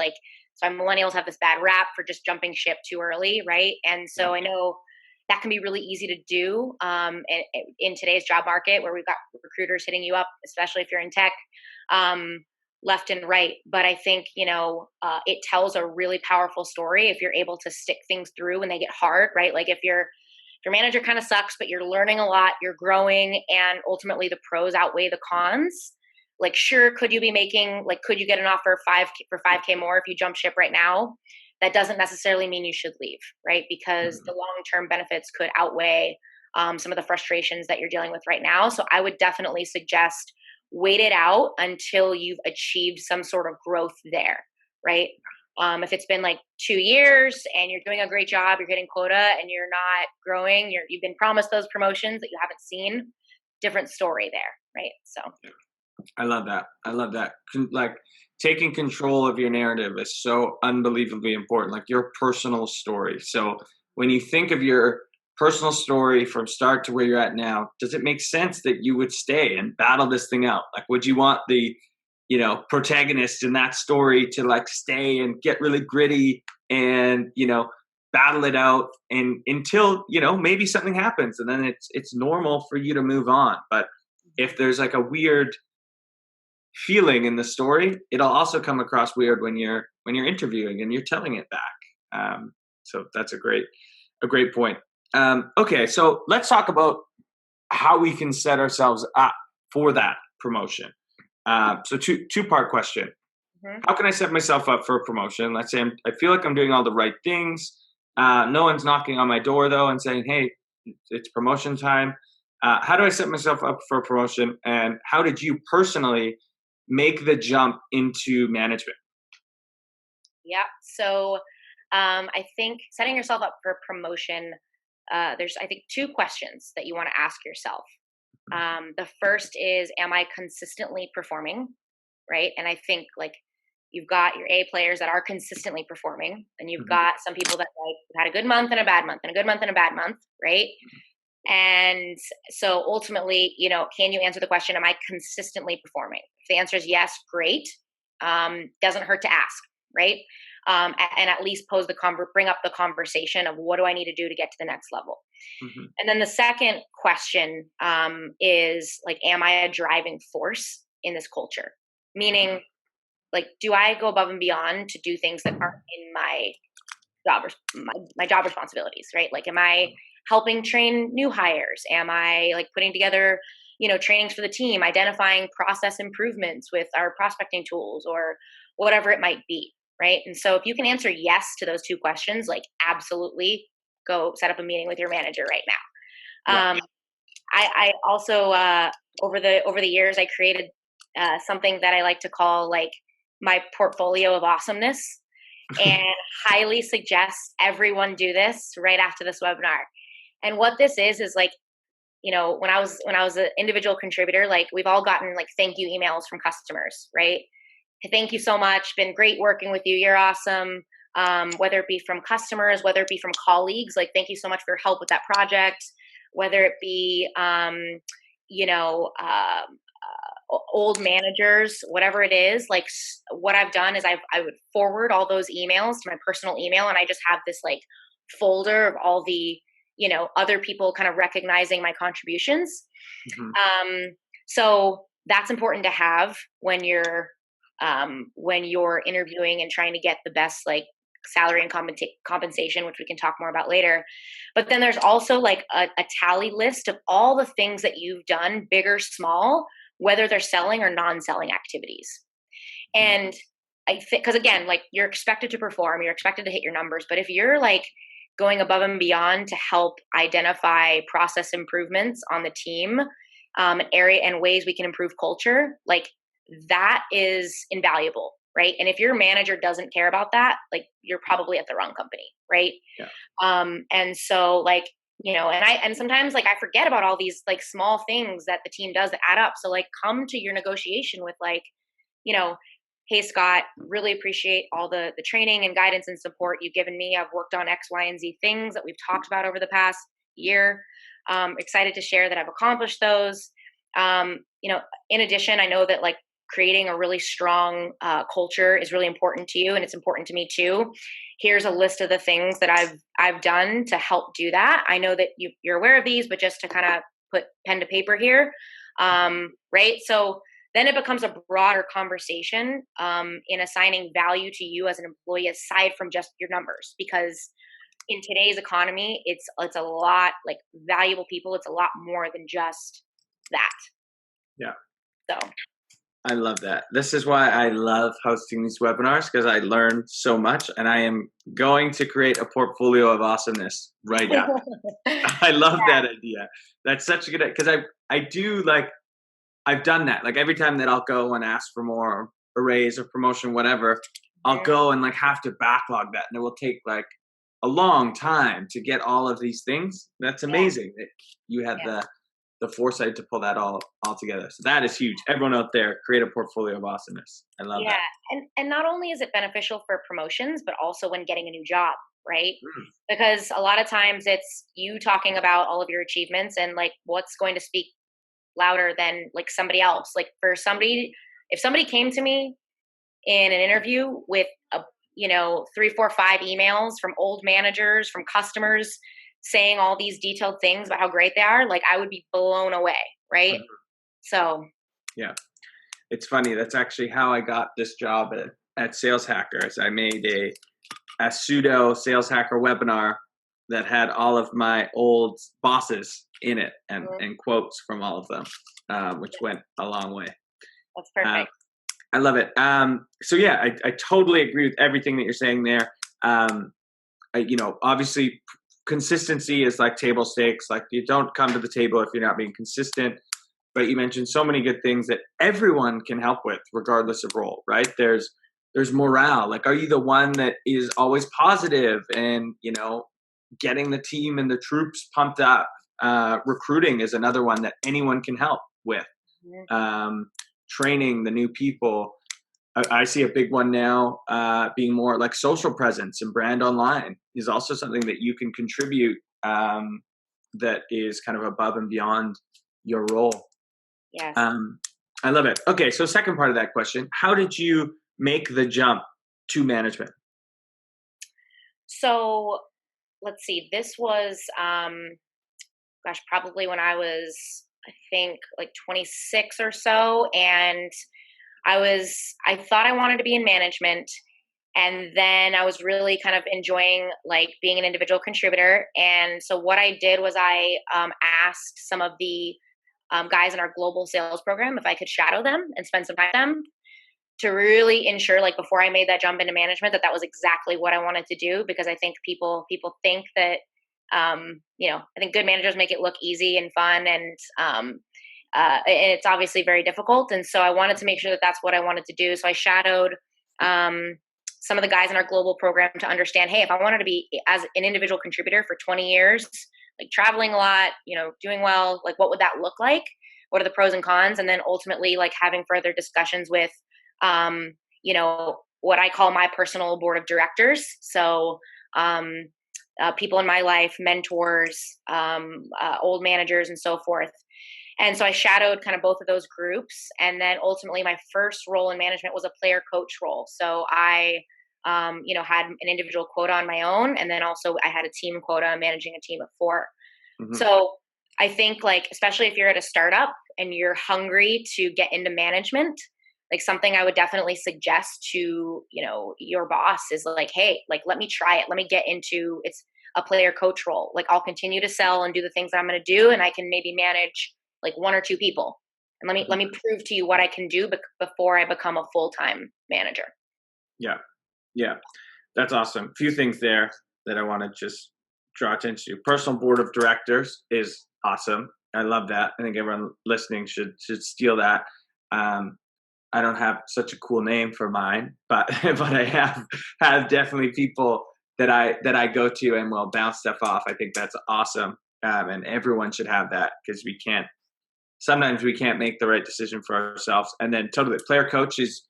so millennials have this bad rap for just jumping ship too early, right? And so I know that can be really easy to do in today's job market where we've got recruiters hitting you up, especially if you're in tech, left and right. But I think, it tells a really powerful story if you're able to stick things through when they get hard, right? Like if your manager kind of sucks, but you're learning a lot, you're growing, and ultimately the pros outweigh the cons. Sure, could you get an offer for 5K more if you jump ship right now? That doesn't necessarily mean you should leave, right? Because the long-term benefits could outweigh some of the frustrations that you're dealing with right now. So I would definitely suggest wait it out until you've achieved some sort of growth there, right? If it's been 2 years and you're doing a great job, you're hitting quota and you're not growing, you've been promised those promotions that you haven't seen, different story there, right? So I love that. Taking control of your narrative is so unbelievably important, like your personal story. So when you think of your personal story from start to where you're at now, does it make sense that you would stay and battle this thing out? Would you want the, protagonist in that story to stay and get really gritty and, battle it out and until, maybe something happens and then it's normal for you to move on. But if there's a weird feeling in the story, it'll also come across weird when you're interviewing and you're telling it back. So that's a great point. Okay, so let's talk about how we can set ourselves up for that promotion. So two-part question. Mm-hmm. How can I set myself up for a promotion? Let's say I feel like I'm doing all the right things. No one's knocking on my door though and saying, "Hey, it's promotion time." How do I set myself up for a promotion? And how did you personally make the jump into management? Yeah. So I think setting yourself up for promotion, there's, I think, two questions that you want to ask yourself. The first is, am I consistently performing? Right. And I think like you've got your A players that are consistently performing, and you've got some people that like had a good month and a bad month and a good month and a bad month. Right. And so ultimately, can you answer the question, am I consistently performing? If the answer is yes, great. Doesn't hurt to ask, right? And at least bring up the conversation of what do I need to do to get to the next level. And then the second question is like, am I a driving force in this culture? Meaning, like, do I go above and beyond to do things that aren't in my my job responsibilities, right? Like, am I helping train new hires? Am I like putting together, trainings for the team, identifying process improvements with our prospecting tools or whatever it might be, right? And so if you can answer yes to those two questions, like absolutely go set up a meeting with your manager right now. Yeah. I also over the years I created something that I like to call like my portfolio of awesomeness, and highly suggest everyone do this right after this webinar. And what this is like, when I was an individual contributor, like we've all gotten like thank you emails from customers, right? Thank you so much. Been great working with you. You're awesome. Whether it be from customers, whether it be from colleagues, like thank you so much for your help with that project. Whether it be, old managers, whatever it is, like what I've done is I would forward all those emails to my personal email, and I just have this like folder of all the other people kind of recognizing my contributions. So that's important to have when you're interviewing and trying to get the best like salary and compensation, which we can talk more about later. But then there's also like a tally list of all the things that you've done, big or small, whether they're selling or non-selling activities. And I think, because again, like you're expected to perform, you're expected to hit your numbers, but if you're like going above and beyond to help identify process improvements on the team, area and ways we can improve culture, like that is invaluable, right? And if your manager doesn't care about that, like you're probably at the wrong company, right? Yeah. And so like, and sometimes like I forget about all these like small things that the team does that add up. So like come to your negotiation with like, hey Scott, really appreciate all the training and guidance and support you've given me. I've worked on X, Y, and Z things that we've talked about over the past year. Excited to share that I've accomplished those. In addition, I know that like creating a really strong culture is really important to you, and it's important to me too. Here's a list of the things that I've done to help do that. I know that you're aware of these, but just to kind of put pen to paper here, right? So then it becomes a broader conversation in assigning value to you as an employee aside from just your numbers, because in today's economy, it's a lot like valuable people. It's a lot more than just that. Yeah. So. I love that. This is why I love hosting these webinars, because I learn so much, and I am going to create a portfolio of awesomeness right now. I love that idea. That's such a good idea, because I do like, I've done that. Like every time that I'll go and ask for more, a raise or promotion, whatever, I'll go and like have to backlog that, and it will take like a long time to get all of these things. That's amazing that you had the foresight to pull that all together. So that is huge. Everyone out there, create a portfolio of awesomeness. I love that. And not only is it beneficial for promotions, but also when getting a new job, right? Because a lot of times it's you talking about all of your achievements, and like what's going to speak louder than like somebody else. Like if somebody came to me in an interview with 3, 4, 5 emails from old managers, from customers, saying all these detailed things about how great they are, like I would be blown away, right? So yeah, it's funny. That's actually how I got this job at Sales Hackers. I made a pseudo Sales Hacker webinar that had all of my old bosses in it and quotes from all of them, which went a long way. That's perfect. I love it. So yeah, I totally agree with everything that you're saying there. Obviously consistency is like table stakes. Like you don't come to the table if you're not being consistent. but you mentioned so many good things that everyone can help with, regardless of role, right? There's morale. Like, are you the one that is always positive and, getting the team and the troops pumped up? Recruiting is another one that anyone can help with. Training the new people. I see a big one now, being more like social presence and brand online is also something that you can contribute, that is kind of above and beyond your role. Yes. I love it. Okay, so second part of that question, how did you make the jump to management? So let's see, this was, probably when I was, I think, like 26 or so. And I thought I wanted to be in management. And then I was really kind of enjoying like being an individual contributor. And so what I did was I asked some of the guys in our global sales program if I could shadow them and spend some time with them to really ensure, like before I made that jump into management, that was exactly what I wanted to do. Because I think people think that, I think good managers make it look easy and fun, and it's obviously very difficult. And so I wanted to make sure that that's what I wanted to do. So I shadowed some of the guys in our global program to understand, hey, if I wanted to be as an individual contributor for 20 years, like traveling a lot, doing well, like what would that look like? What are the pros and cons? And then ultimately like having further discussions with, what I call my personal board of directors. So people in my life, mentors, old managers, and so forth. And so I shadowed kind of both of those groups. And then ultimately my first role in management was a player coach role. So I, had an individual quota on my own. And then also I had a team quota, managing a team of 4. Mm-hmm. So I think like, especially if you're at a startup and you're hungry to get into management, like something I would definitely suggest to, your boss is like, hey, like, let me try it. Let me get into it's a player coach role. Like I'll continue to sell and do the things that I'm going to do. And I can maybe manage like 1 or 2 people. And let me prove to you what I can do before I become a full-time manager. Yeah. Yeah. That's awesome. A few things there that I want to just draw attention to. Personal board of directors is awesome. I love that. I think everyone listening should steal that. I don't have such a cool name for mine, but I have definitely people that I go to and will bounce stuff off. I think that's awesome. And everyone should have that, because sometimes we can't make the right decision for ourselves. And then totally player coach is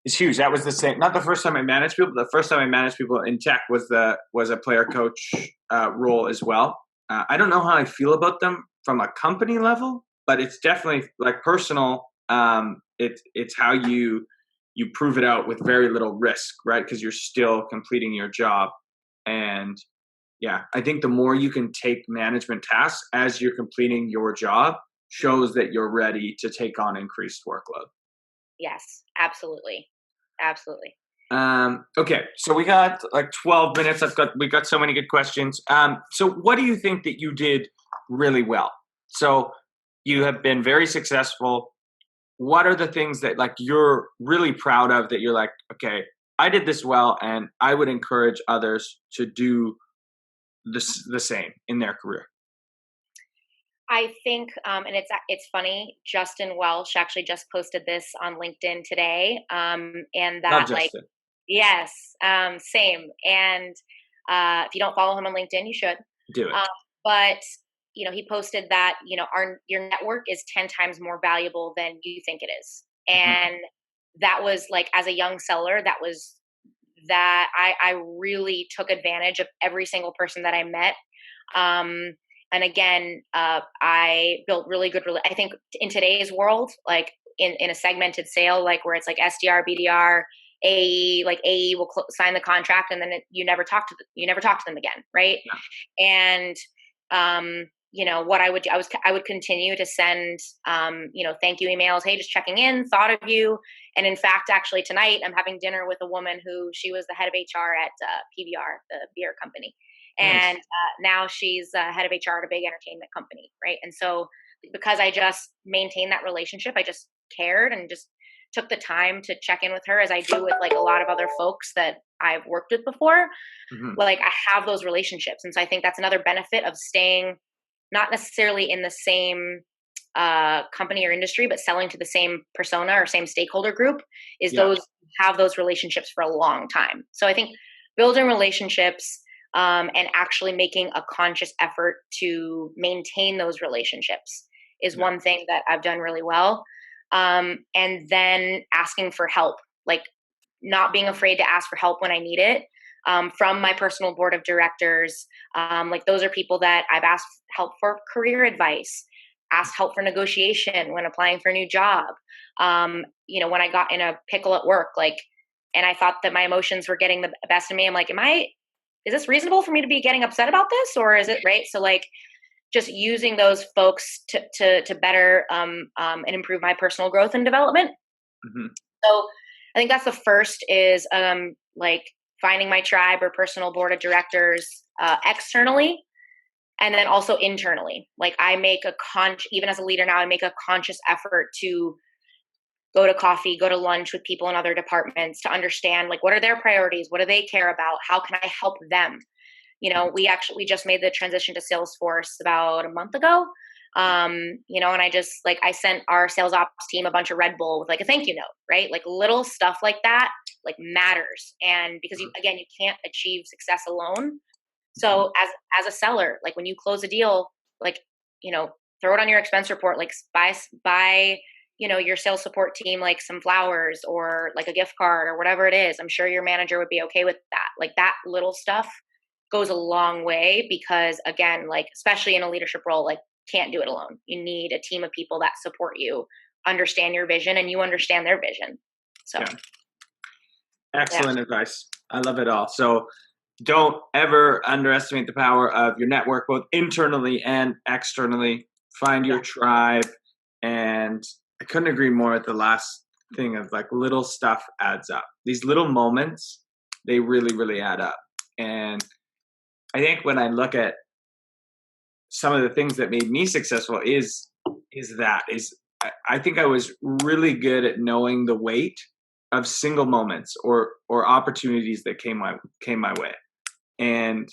huge. That was the same. Not the first time I managed people. The first time I managed people in tech was a player coach role as well. I don't know how I feel about them from a company level, but it's definitely like personal. It's how you prove it out with very little risk, right? Because you're still completing your job. And yeah, I think the more you can take management tasks as you're completing your job shows that you're ready to take on increased workload. Yes, absolutely. Absolutely. Okay, so we got like 12 minutes. We got so many good questions. So what do you think that you did really well? So you have been very successful. What are the things that like you're really proud of that you're like, okay, I did this well, and I would encourage others to do the same in their career? I think, and it's funny, Justin Welsh actually just posted this on LinkedIn today. And that, Love Justin. Yes, same. And if you don't follow him on LinkedIn, you should. Do it. But he posted that your network is 10 times more valuable than you think it is, and that was like, as a young seller, that I really took advantage of every single person that I met. And again, I built really good. I think in today's world, like in a segmented sale, like where it's like SDR, BDR, AE, like AE will sign the contract, and then you never talk to them again, right? Yeah. And what I would do, I would continue to send thank you emails. Hey, just checking in, thought of you. And in fact, actually tonight I'm having dinner with a woman who she was the head of HR at PBR, the beer company. And Nice. Now she's head of HR at a big entertainment company, right? And so because I just maintained that relationship, I just cared and just took the time to check in with her, as I do with like a lot of other folks that I've worked with before. Like I have those relationships. And so I think that's another benefit of staying not necessarily in the same company or industry, but selling to the same persona or same stakeholder group, is Yeah. those have those relationships for a long time. So I think building relationships and actually making a conscious effort to maintain those relationships is one thing that I've done really well. And then asking for help, like not being afraid to ask for help when I need it. From my personal board of directors, like those are people that I've asked help for career advice, asked help for negotiation when applying for a new job. When I got in a pickle at work, like, and I thought that my emotions were getting the best of me. I'm like, is this reasonable for me to be getting upset about this, or is it right? So like, just using those folks to better and improve my personal growth and development. Mm-hmm. So I think that's the first is like finding my tribe or personal board of directors externally, and then also internally. Like I make even as a leader now, I make a conscious effort to go to coffee, go to lunch with people in other departments to understand like what are their priorities, what do they care about, how can I help them. We just made the transition to Salesforce about a month ago. And I sent our sales ops team a bunch of Red Bull with like a thank you note, right? Like little stuff like that, like matters. And because you can't achieve success alone. So as a seller, like when you close a deal, like, throw it on your expense report, like buy, your sales support team, like some flowers or like a gift card or whatever it is. I'm sure your manager would be okay with that. Like that little stuff goes a long way because again, like, especially in a leadership role, like can't do it alone. You need a team of people that support you, understand your vision, and you understand their vision. So Excellent advice. I love it all. So don't ever underestimate the power of your network, both internally and externally. Find your tribe. And I couldn't agree more with the last thing of like little stuff adds up. These little moments, they really, really add up. And I think when I look at some of the things that made me successful I think I was really good at knowing the weight of single moments or opportunities that came my way. And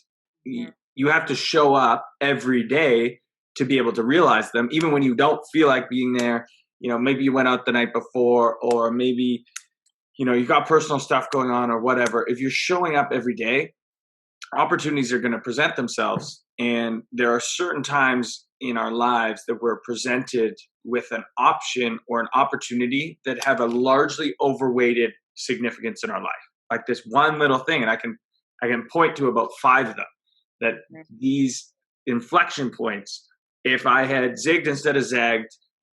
you have to show up every day to be able to realize them, even when you don't feel like being there. Maybe you went out the night before, or maybe, you've got personal stuff going on or whatever. If you're showing up every day, opportunities are going to present themselves. And there are certain times in our lives that we're presented with an option or an opportunity that have a largely overweighted significance in our life. Like this one little thing, and I can point to about 5 of them, that these inflection points, if I had zigged instead of zagged,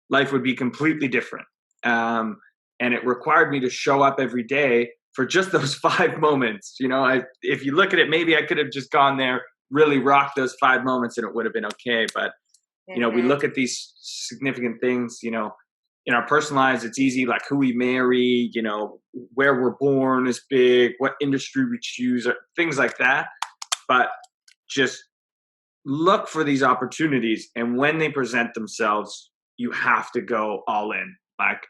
life would be completely different. And it required me to show up every day for just those 5 moments. If you look at it, maybe I could have just gone there, really rocked those 5 moments, and it would have been okay. But, we look at these significant things, in our personal lives, it's easy, like who we marry, where we're born is big, what industry we choose, or things like that. But just look for these opportunities. And when they present themselves, you have to go all in, like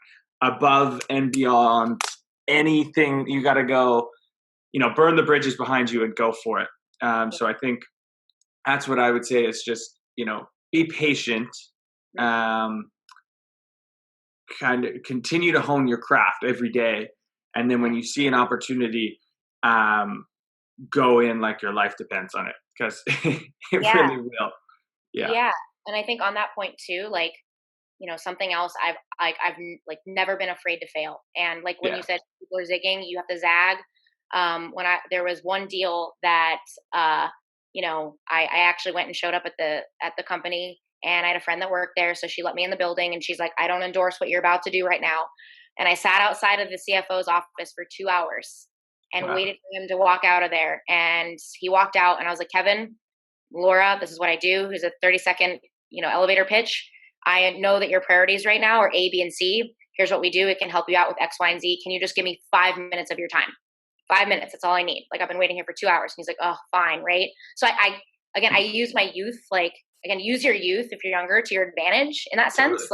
above and beyond anything. You got to go, burn the bridges behind you and go for it. So I think that's what I would say is just, be patient, kind of continue to hone your craft every day. And then when you see an opportunity, go in like your life depends on it, because it really will. Yeah. And I think on that point too, like, something else I've never been afraid to fail. And like when you said people are zigging, you have to zag. There was one deal that, I actually went and showed up at the company, and I had a friend that worked there. So she let me in the building, and she's like, I don't endorse what you're about to do right now. And I sat outside of the CFO's office for 2 hours and waited for him to walk out of there. And he walked out, and I was like, Kevin, Laura, this is what I do. Here's a 30-second, elevator pitch. I know that your priorities right now are A, B, and C. Here's what we do. It can help you out with X, Y, and Z. Can you just give me 5 minutes of your time? 5 minutes. That's all I need. Like, I've been waiting here for 2 hours. And he's like, oh, fine. Right. So I use my youth, use your youth if you're younger to your advantage in that sense.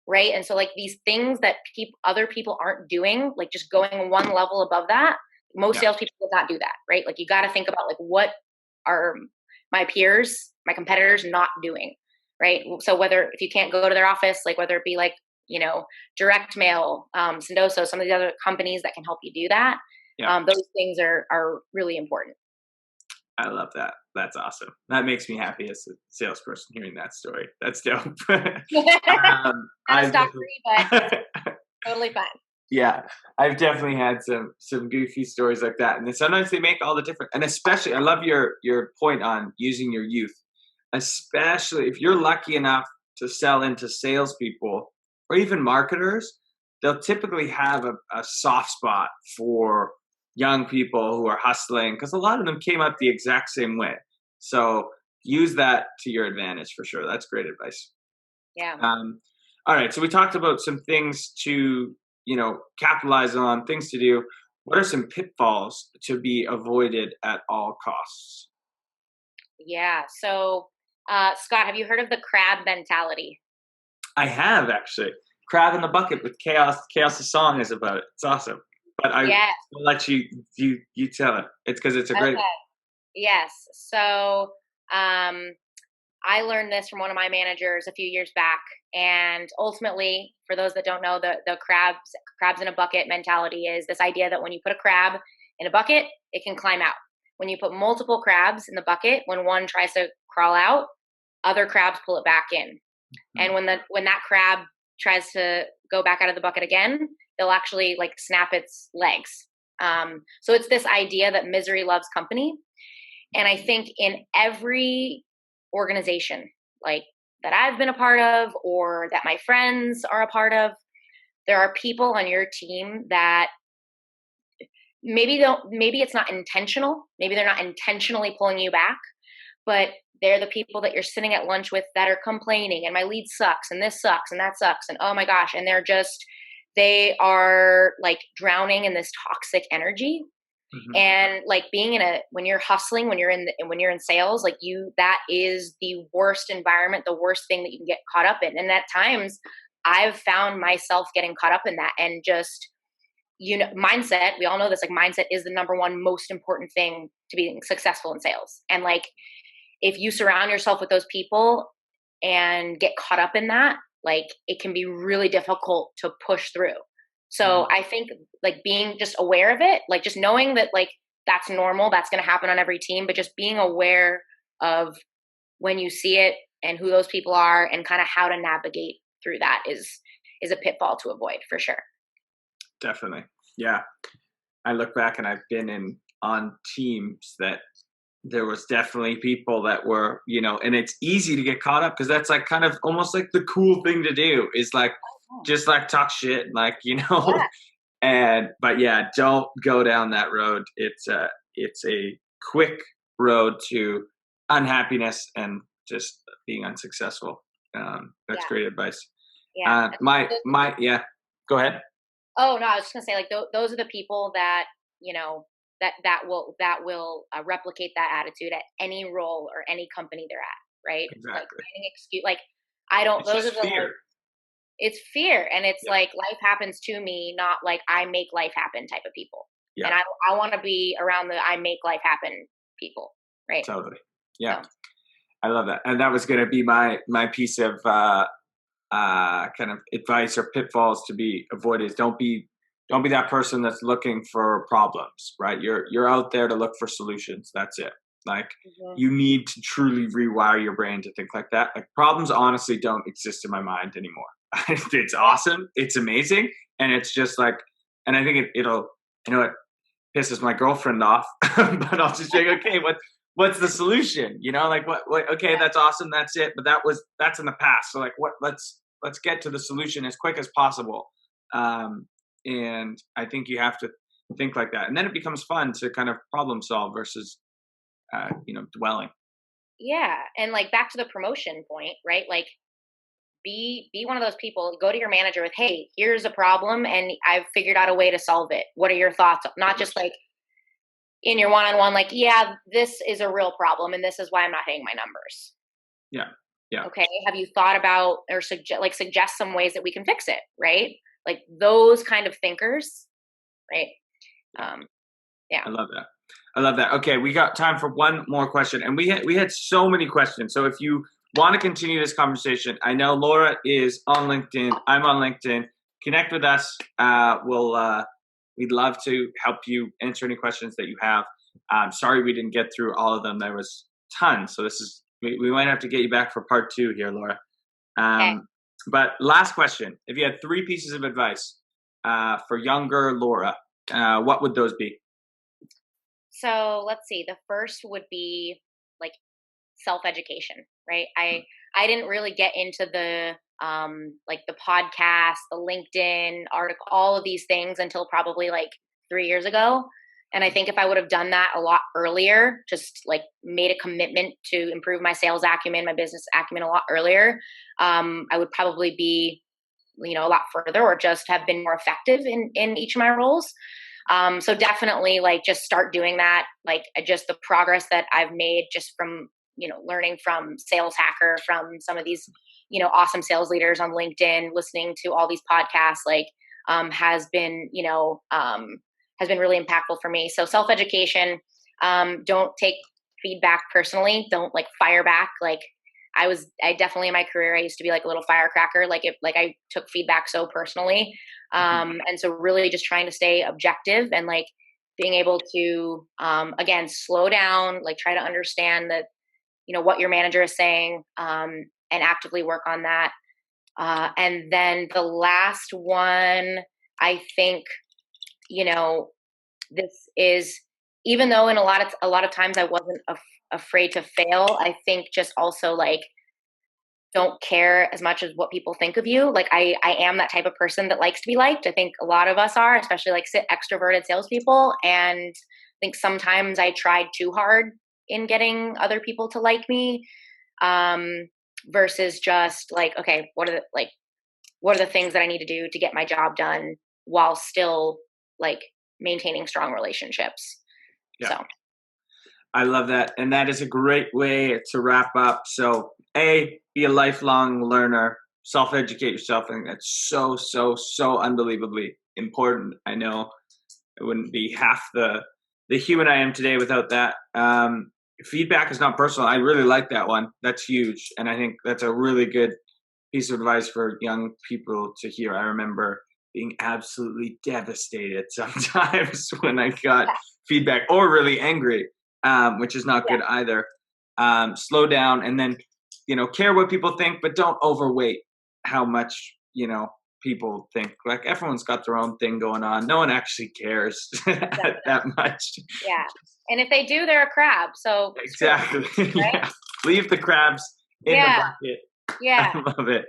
Right. And so like these things that other people aren't doing, like just going one level above that, most salespeople would not do that. Right. Like you got to think about like, what are my peers, my competitors not doing? right? So if you can't go to their office, like whether it be like, direct mail, Sendoso, some of the other companies that can help you do that, Yeah. those things are really important. I love that. That's awesome. That makes me happy as a salesperson hearing that story. That's dope. Not a I've stock free, but it's definitely, totally fine. yeah, I've definitely had some goofy stories like that, and then sometimes they make all the difference. And especially, I love your point on using your youth, especially if you're lucky enough to sell into salespeople or even marketers. They'll typically have a soft spot for young people who are hustling because a lot of them came up the exact same way. So use that to your advantage for sure. That's great advice. Yeah. All right, so we talked about some things to capitalize on, things to do. What are some pitfalls to be avoided at all costs? Yeah. So, Scott, have you heard of the crab mentality? I have actually. Crab in the Bucket with Chaos. Chaos' song is about it. It's awesome. But I Yes. will let you tell it. It's because it's a great. Okay. Yes. So, um, I learned this from one of my managers a few years back, and ultimately, for those that don't know, the crabs in a bucket mentality is this idea that when you put a crab in a bucket, it can climb out. When you put multiple crabs in the bucket, when one tries to crawl out, other crabs pull it back in. And when that crab tries to go back out of the bucket again, they'll actually like snap its legs. So it's this idea that misery loves company. And I think in every organization, like that I've been a part of or that my friends are a part of, there are people on your team that maybe it's not intentional, maybe they're not intentionally pulling you back, but they're the people that you're sitting at lunch with that are complaining, and my lead sucks and this sucks and that sucks and oh my gosh, and they are like drowning in this toxic energy. Mhm. And like being when you're hustling, when you're in sales, like that is the worst environment, the worst thing that you can get caught up in. And at times I've found myself getting caught up in that, and just mindset, we all know this, like mindset is the number one most important thing to being successful in sales. And like if you surround yourself with those people and get caught up in that, like it can be really difficult to push through. So I think like being just aware of it, like just knowing that like that's normal, that's going to happen on every team, but just being aware of when you see it and who those people are and kind of how to navigate through that is a pitfall to avoid for sure. Definitely. Yeah. I look back and I've been on teams that there was definitely people that were, and it's easy to get caught up because that's like kind of almost like the cool thing to do is like just like talk shit, like, Yeah. but yeah, don't go down that road. It's a quick road to unhappiness and just being unsuccessful. That's Yeah. great advice. Yeah. Yeah, go ahead. Oh no, I was just gonna say like those are the people that that will replicate that attitude at any role or any company they're at, right? Like Exactly. finding excuse, like I don't. It's Those are just the like fear. it's fear, and it's Yeah. like life happens to me, not like I make life happen type of people. And Yeah, I want to be around the I make life happen people, right? totally. Yeah. So I love that. And that was going to be my piece of kind of advice or pitfalls to be avoided. Don't be that person that's looking for problems, right? You're out there to look for solutions. That's it. Like mhm. you need to truly rewire your brain to think like that. Like problems honestly don't exist in my mind anymore. It's Yeah, awesome. It's amazing. And it's just like, and I think it'll, it pisses my girlfriend off, but I'll just say, okay, what's the solution? Like what, okay, yeah, that's awesome. That's it. But that's in the past. So like let's get to the solution as quick as possible. And I think you have to think like that. And then it becomes fun to kind of problem solve versus, dwelling. yeah. And like back to the promotion point, right? Like be one of those people. Go to your manager with, hey, here's a problem, and I've figured out a way to solve it. What are your thoughts? Not just like in your one-on-one, like, yeah, this is a real problem, and this is why I'm not hitting my numbers. Yeah. Yeah. Okay, have you thought about or suggest some ways that we can fix it, right? Like those kind of thinkers, right? Um, yeah. I love that. I love that. Okay, we got time for one more question, and we had so many questions. So if you want to continue this conversation. I know Laura is on LinkedIn. I'm on LinkedIn. Connect with us. We'd love to help you answer any questions that you have. Sorry we didn't get through all of them. There was tons. So we might have to get you back for part 2 here, Laura. Okay. But last question. If you had 3 pieces of advice for younger Laura, what would those be? So let's see. The first would be like self-education, right? I didn't really get into the like the podcast, the LinkedIn article, all of these things until probably like 3 years ago. And I think if I would have done that a lot earlier, just like made a commitment to improve my sales acumen, my business acumen a lot earlier, I would probably be, a lot further, or just have been more effective in each of my roles. So definitely like just start doing that. Like just the progress that I've made just from, learning from Sales Hacker, from some of these, awesome sales leaders on LinkedIn, listening to all these podcasts, like, has been, has been really impactful for me. So self-education, don't take feedback personally. Don't like fire back. Like I definitely in my career, I used to be like a little firecracker. Like I took feedback so personally. And so really just trying to stay objective and like being able to, again, slow down, like try to understand that, what your manager is saying, and actively work on that. And then the last one, I think, this is, even though in a lot of times I wasn't afraid to fail, I think just also like, don't care as much as what people think of you. Like I am that type of person that likes to be liked. I think a lot of us are, especially like extroverted salespeople. And I think sometimes I tried too hard in getting other people to like me, versus just like, okay, what are the things that I need to do to get my job done while still like maintaining strong relationships. Yeah. So I love that. And that is a great way to wrap up. So be a lifelong learner, self-educate yourself. I think that's so, so, so unbelievably important. I know I wouldn't be half the human I am today without that. Feedback is not personal. I really like that one. That's huge. And I think that's a really good piece of advice for young people to hear. I remember being absolutely devastated sometimes when I got feedback, or really angry, which is not good either. Slow down, and then, care what people think, but don't overweight how much, people think. Like everyone's got their own thing going on. No one actually cares that much. Yeah. And if they do, they're a crab. So exactly. Right? Yeah. Leave the crabs in the bucket. Yeah. I love it.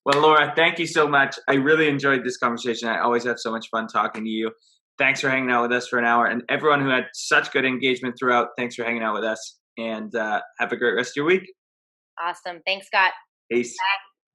Well, Laura, thank you so much. I really enjoyed this conversation. I always have so much fun talking to you. Thanks for hanging out with us for an hour. And everyone who had such good engagement throughout, thanks for hanging out with us. And have a great rest of your week. Awesome. Thanks, Scott. Peace. Bye.